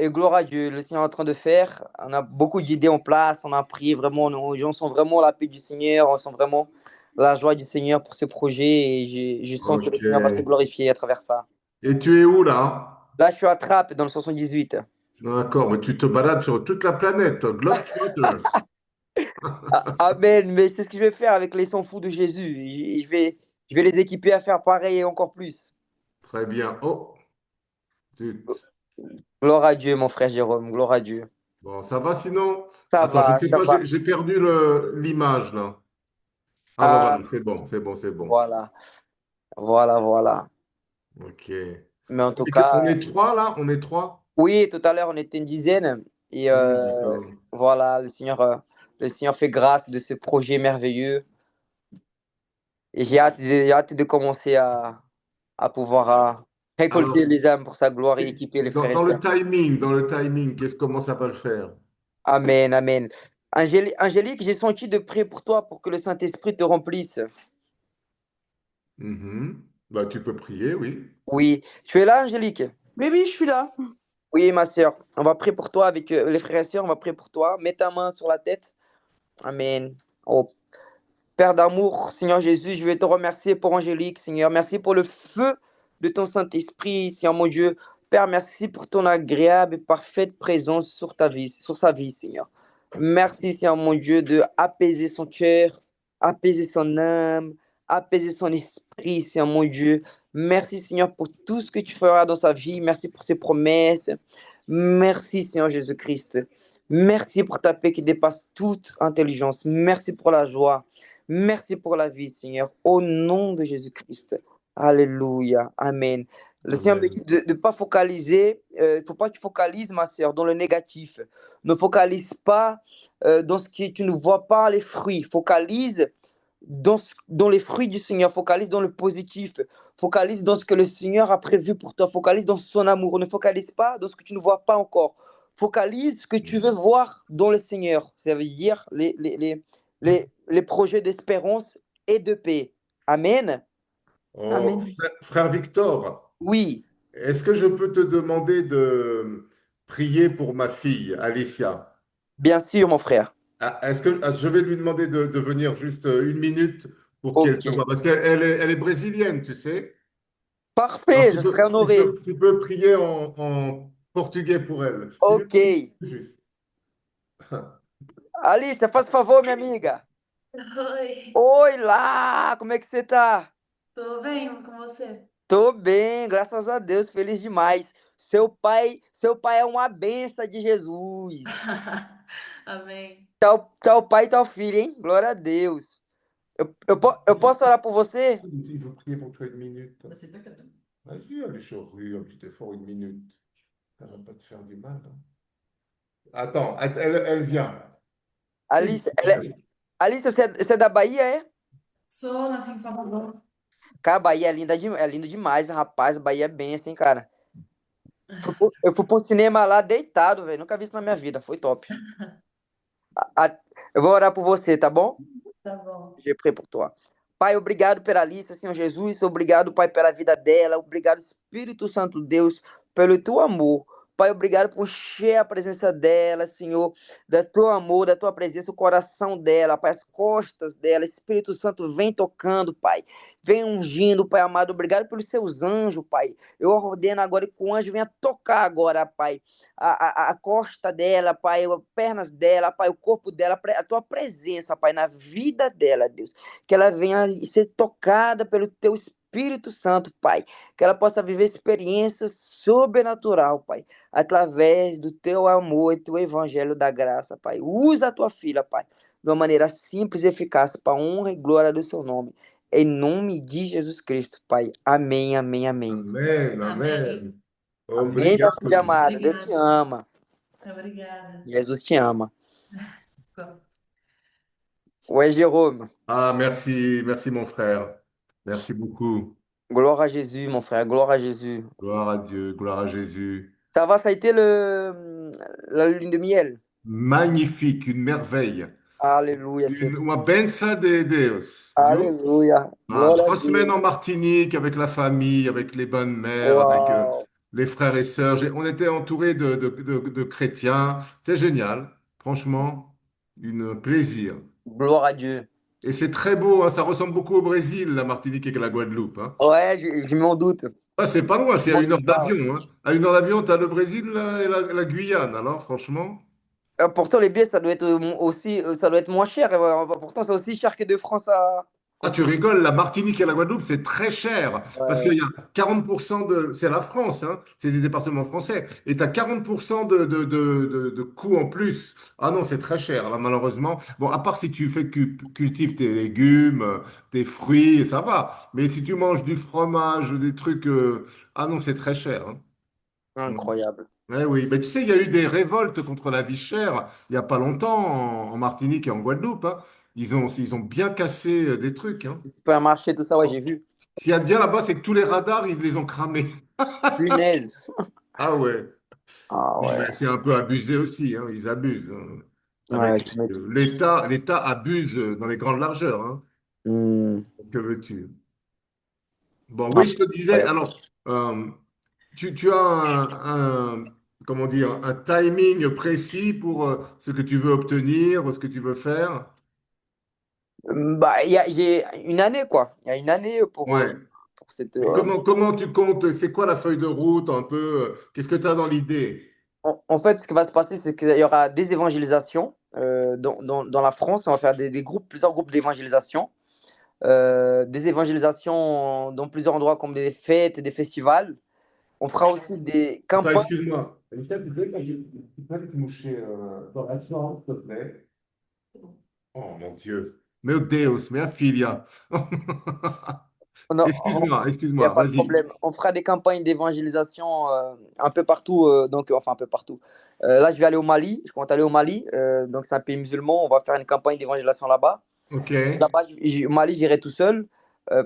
gloire à Dieu, le Seigneur est en train de faire. On a beaucoup d'idées en place. On a prié vraiment. Les gens sent vraiment la paix du Seigneur. On sent vraiment la joie du Seigneur pour ce projet. Et je sens que le Ok. Seigneur va se glorifier à travers ça. Et tu es où là? Là, je suis à Trappes dans le 78. D'accord, mais tu te balades sur toute la planète, toi, Globetrotter. Amen. Mais c'est ce que je vais faire avec les 100 fous de Jésus. Je vais les équiper à faire pareil et encore plus. Très bien. Oh, tu- Gloire à Dieu, mon frère Jérôme. Gloire à Dieu. bon, ça va sinon? Ça Attends, je ne va, sais ça pas, va. j'ai perdu l'image là. Ah bah Ah, voilà, c'est bon, c'est bon, c'est bon. voilà. Voilà, voilà. Ok. Mais en tout On cas, est trois là? On est trois? oui, tout à l'heure, on était une dizaine. Et D'accord. voilà, le Seigneur fait grâce de ce projet merveilleux. Et j'ai hâte de commencer à pouvoir récolter Alors, les âmes pour sa gloire et équiper les frères et sœurs. dans le timing, comment ça va le faire? Amen, amen. Angélique, j'ai senti de prier pour toi pour que le Saint-Esprit te remplisse. Mhm. Bah, tu peux prier, oui. Oui, tu es là, Angélique? Mais oui, je suis là. Oui, ma sœur, on va prier pour toi avec les frères et sœurs, on va prier pour toi. Mets ta main sur la tête. Amen. Oh, Père d'amour, Seigneur Jésus, je vais te remercier pour Angélique, Seigneur. Merci pour le feu de ton Saint-Esprit, Seigneur mon Dieu. Père, merci pour ton agréable et parfaite présence sur ta vie, sur sa vie, Seigneur. Merci, Seigneur mon Dieu, de apaiser son cœur, apaiser son âme, apaiser son esprit, Seigneur mon Dieu. Merci, Seigneur, pour tout ce que tu feras dans sa vie. Merci pour ses promesses. Merci, Seigneur Jésus-Christ. Merci pour ta paix qui dépasse toute intelligence. Merci pour la joie. Merci pour la vie, Seigneur. Au nom de Jésus-Christ. Alléluia. Amen. Le Seigneur me dit Amen. de ne pas focaliser. Il ne faut pas que tu focalises, ma sœur, dans le négatif. Ne focalise pas dans ce que tu ne vois pas les fruits. Focalise dans les fruits du Seigneur. Focalise dans le positif. Focalise dans ce que le Seigneur a prévu pour toi. Focalise dans son amour. Ne focalise pas dans ce que tu ne vois pas encore. Focalise ce que tu veux voir dans le Seigneur. Ça veut dire les projets d'espérance et de paix. Amen. Oh, Amen. frère Victor, Oui, est-ce que je peux te demander de prier pour ma fille, Alicia? bien sûr, mon frère. Est-ce que je vais lui demander de venir juste une minute pour qu'elle Ok. te voie? Parce elle est brésilienne, tu sais. Alors Parfait, je serai honoré. tu peux prier en portugais pour elle. Ok. Juste. Alice, faz favor, minha amiga. Oi, Oi lá, como é que você tá? tudo bem com você? Tô bem, graças a Deus, feliz demais. Seu pai é uma benção de Jesus. Amém. Tchau, pai e tchau, filho, hein? Glória a Deus. Eu posso orar por você? Il faut prier pour toi une minute. Você tá cantando? Vas-y, allez, chérie, un petit effort, une minute. Ça va pas te faire du mal, hein. Attends, elle vient. Alice, Alice, você é da Bahia, é? Sou, nasci em Salvador. Cara, a Bahia é lindo demais, rapaz. A Bahia é bem assim, cara. Eu fui pro cinema lá deitado, velho. Nunca vi isso na minha vida. Foi top. Eu vou orar por você, tá bom? Tá bom. Je prie pour toi. Pai, obrigado pela Alice, Senhor Jesus. Obrigado, Pai, pela vida dela. Obrigado, Espírito Santo Deus, pelo teu amor. Pai, obrigado por encher a presença dela, Senhor, da teu amor, da tua presença, o coração dela, Pai, as costas dela. Espírito Santo, vem tocando, Pai. Vem ungindo, Pai amado. Obrigado pelos seus anjos, Pai. Eu ordeno agora que o anjo venha tocar agora, Pai, a costa dela, Pai, as pernas dela, Pai, o corpo dela, a tua presença, Pai, na vida dela, Deus. Que ela venha ser tocada pelo teu Espírito Santo, Pai. Que ela possa viver experiências sobrenatural, Pai, através do teu amor e teu evangelho da graça, Pai. Usa a tua filha, Pai, de uma maneira simples e eficaz, para a honra e glória do seu nome. Em nome de Jesus Cristo, Pai. Amém, amém, amém. Amém, Amém. amém. Amém, minha filha Obrigado. amada. Deus te Obrigada. ama. Obrigada. Jesus te ama. Bom, Ouais, Jérôme. Ah, merci mon frère. Merci beaucoup. Gloire à Jésus, mon frère. Gloire à Jésus. Gloire à Dieu, gloire à Jésus. Ça va, ça a été la lune de miel. Magnifique, une merveille. Alléluia, Seigneur. Uma benção de Deus, viu? Alléluia. Ah, Glória a 3 semaines Deus. en Martinique avec la famille, avec les bonnes mères, avec Uau. les frères et sœurs. On était entourés de chrétiens. C'est génial. Franchement, un plaisir. Glória a Dieu. Et c'est très beau, hein. Ça ressemble beaucoup au Brésil, la Martinique et la Guadeloupe, hein. Ouais, je m'en doute. Ah, c'est pas loin, c'est à Bon, 1 heure ça. d'avion, hein. À 1 heure d'avion, tu as le Brésil là, et la Guyane. Alors, franchement. Pourtant, les billets, ça doit être aussi, ça doit être moins cher. Pourtant, c'est aussi cher que de France à. Ah, tu rigoles, la Martinique et la Guadeloupe, c'est très cher. Parce qu'il Ouais. y a 40% de. C'est la France, hein, c'est des départements français. Et tu as 40% de coûts en plus. Ah non, c'est très cher, là, malheureusement. Bon, à part si tu fais cultives tes légumes, tes fruits, ça va. Mais si tu manges du fromage, des trucs. Ah non, c'est très cher, hein. Incroyable. Ouais, oui, mais tu sais, il y a eu des révoltes contre la vie chère il n'y a pas longtemps en Martinique et en Guadeloupe, hein. Ils ont bien cassé des trucs, hein. Supermarché, tout ça, ouais, j'ai vu. S'il y a bien là-bas, c'est que tous les radars, ils les ont cramés. Punaise. Ah ouais. Ah Non, ouais. mais c'est un peu abusé aussi, hein. Ils abusent, hein. Ouais, Avec tu m'étonnes. l'État abuse dans les grandes largeurs, hein. Hmm. Que veux-tu? Bon, Ah, oui, je te disais, incroyable. alors, tu as comment dire, un timing précis pour ce que tu veux obtenir, ce que tu veux faire? Bah, j'ai une année, quoi. Il y a une année Ouais. pour cette. Mais comment tu comptes, c'est quoi la feuille de route un peu? Qu'est-ce que tu as dans l'idée? En fait, ce qui va se passer, c'est qu'il y aura des évangélisations dans la France. On va faire des groupes, plusieurs groupes d'évangélisation. Des évangélisations dans plusieurs endroits comme des fêtes et des festivals. On fera aussi des Attends, campagnes. excuse-moi. Anissa, tu peux aller te moucher dans la chambre, s'il te plaît? Oh mon Dieu. Meu Deus, mia filha. Non, il n'y a Excuse-moi, pas de vas-y. problème. On fera des campagnes d'évangélisation un peu partout. Donc, enfin, un peu partout. Là, je vais aller au Mali. Je compte aller au Mali. Donc, c'est un pays musulman. On va faire une campagne d'évangélisation là-bas. Ok. Là-bas, au Mali, j'irai tout seul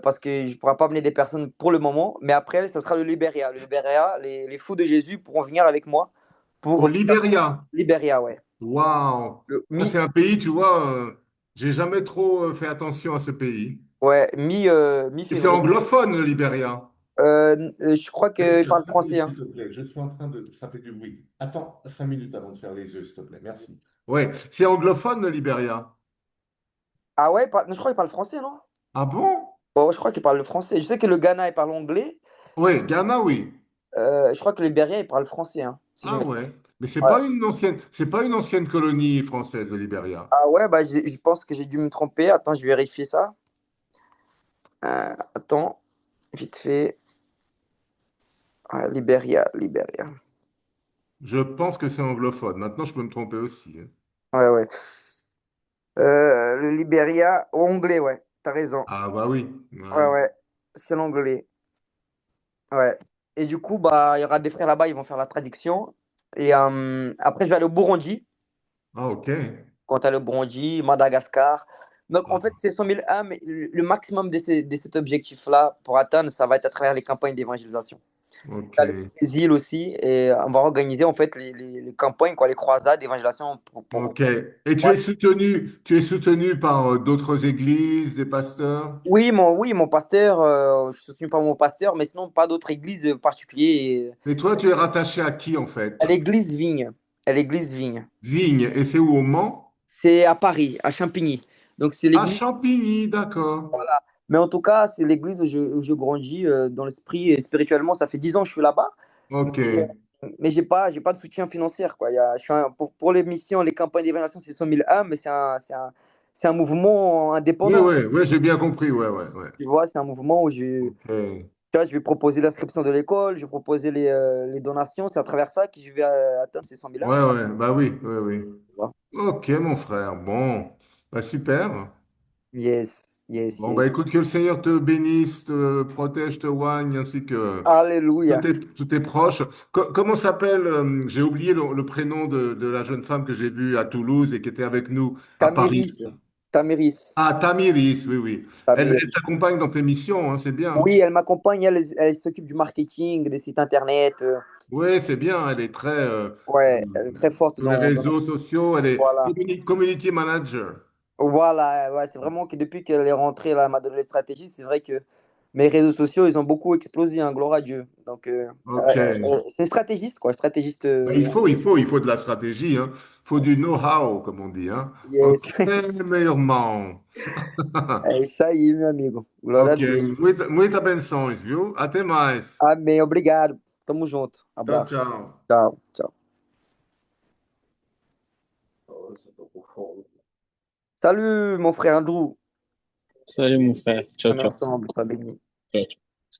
parce que je ne pourrai pas amener des personnes pour le moment. Mais après, ça sera le Libéria. Le Libéria, les fous de Jésus pourront venir avec moi Au pour Libéria. Libéria, ouais. Waouh. Le Ça, c'est un pays, tu vois, j'ai jamais trop fait attention à ce pays. ouais, Et c'est mi-février. anglophone, le Libéria. Je crois qu'ils Laisse-le parlent 5 minutes, français, hein. s'il te plaît. Je suis en train de. Ça fait du bruit. Attends 5 minutes avant de faire les œufs, s'il te plaît. Merci. Ouais, c'est anglophone, le Libéria. Ah ouais, je crois qu'ils parlent français, non? Ah bon? Ouais, ouais, je crois qu'ils parlent le français. Je sais que le Ghana, il parle anglais. Oui, Ghana, oui. Je crois que le Libéria, il parle français, hein, si je Ah me... ouais. Mais Ouais. c'est pas une ancienne colonie française, le Libéria. Ah ouais, bah, je pense que j'ai dû me tromper. Attends, je vais vérifier ça. Attends, vite fait. Ouais, Libéria, Libéria. Je pense que c'est anglophone. Maintenant, je peux me tromper aussi, hein. Ouais, ouais. Le Libéria, anglais, ouais, t'as raison. Ah bah oui. Ouais, Ouais. ouais, c'est l'anglais. Ouais. Et du coup, bah, il y aura des frères là-bas, ils vont faire la traduction. Et après, je vais aller au Burundi. Ah ok. Quand à le Burundi, Madagascar. Donc, en fait, Ah, c'est 100 000 âmes. Mais le maximum de cet objectif-là, pour atteindre, ça va être à travers les campagnes d'évangélisation. ok. Il y a les îles aussi. Et on va organiser, en fait, les campagnes, quoi, les croisades d'évangélisation Ok. Et tu es soutenu par d'autres églises, des pasteurs? Oui, mon pasteur, je ne suis pas mon pasteur, mais sinon, pas d'autres églises particulières. Mais toi, tu es rattaché à qui en fait? À l'église Vigne. À l'église Vigne. Vigne. Et c'est où au Mans? C'est à Paris, à Champigny. Donc, c'est À l'église. Champigny, d'accord. Voilà. Mais en tout cas, c'est l'église où je grandis dans l'esprit et spirituellement. Ça fait 10 ans que je suis là-bas. Ok. Mais j'ai pas de soutien financier, quoi. Pour les missions, les campagnes d'évaluation, c'est 100 000 âmes, mais c'est un mouvement Oui, indépendant. oui, oui, j'ai bien compris. Ouais, ouais, ouais. Tu vois, c'est un mouvement où Ok. tu vois, je vais proposer l'inscription de l'école, je vais proposer les donations. C'est à travers ça que je vais atteindre ces 100 000 âmes, Ouais, quoi. ouais, bah oui, oui, oui. Tu vois. Ok, mon frère. Bon, bah super. Yes, yes, Bon, bah yes. écoute, que le Seigneur te bénisse, te protège, te oigne, ainsi que tous Alléluia. tes proches. Comment s'appelle, j'ai oublié le prénom de la jeune femme que j'ai vue à Toulouse et qui était avec nous à Paris. Tamiris. Tamiris. Ah, Tamiris, oui, oui. Elle Tamiris. t'accompagne dans tes missions, hein, c'est bien. Oui, elle m'accompagne, elle s'occupe du marketing, des sites internet. Oui, c'est bien. Elle est très Ouais, elle est très forte sur les dans réseaux sociaux. Elle est voilà. community manager. Voilà, ouais, c'est vraiment que depuis qu'elle est rentrée là, elle m'a donné les stratégies. C'est vrai que mes réseaux sociaux, ils ont beaucoup explosé, hein, gloire à Dieu. Donc, Ok. c'est une stratégiste, quoi, stratégiste. Ben, il faut de la stratégie, hein. Il faut du know-how, comme on dit, hein. Yes. Ok, meilleur. É isso aí, meu amigo. Glória a Ok, Deus. muita benções, viu? Até mais. Amém, obrigado. Tamo junto. Tchau, Abraço. tchau. Tchau, tchau. Salut, mon frère Andrew. Salut mon frère. Ciao, On est ciao. ensemble, sois béni. Ciao, ciao.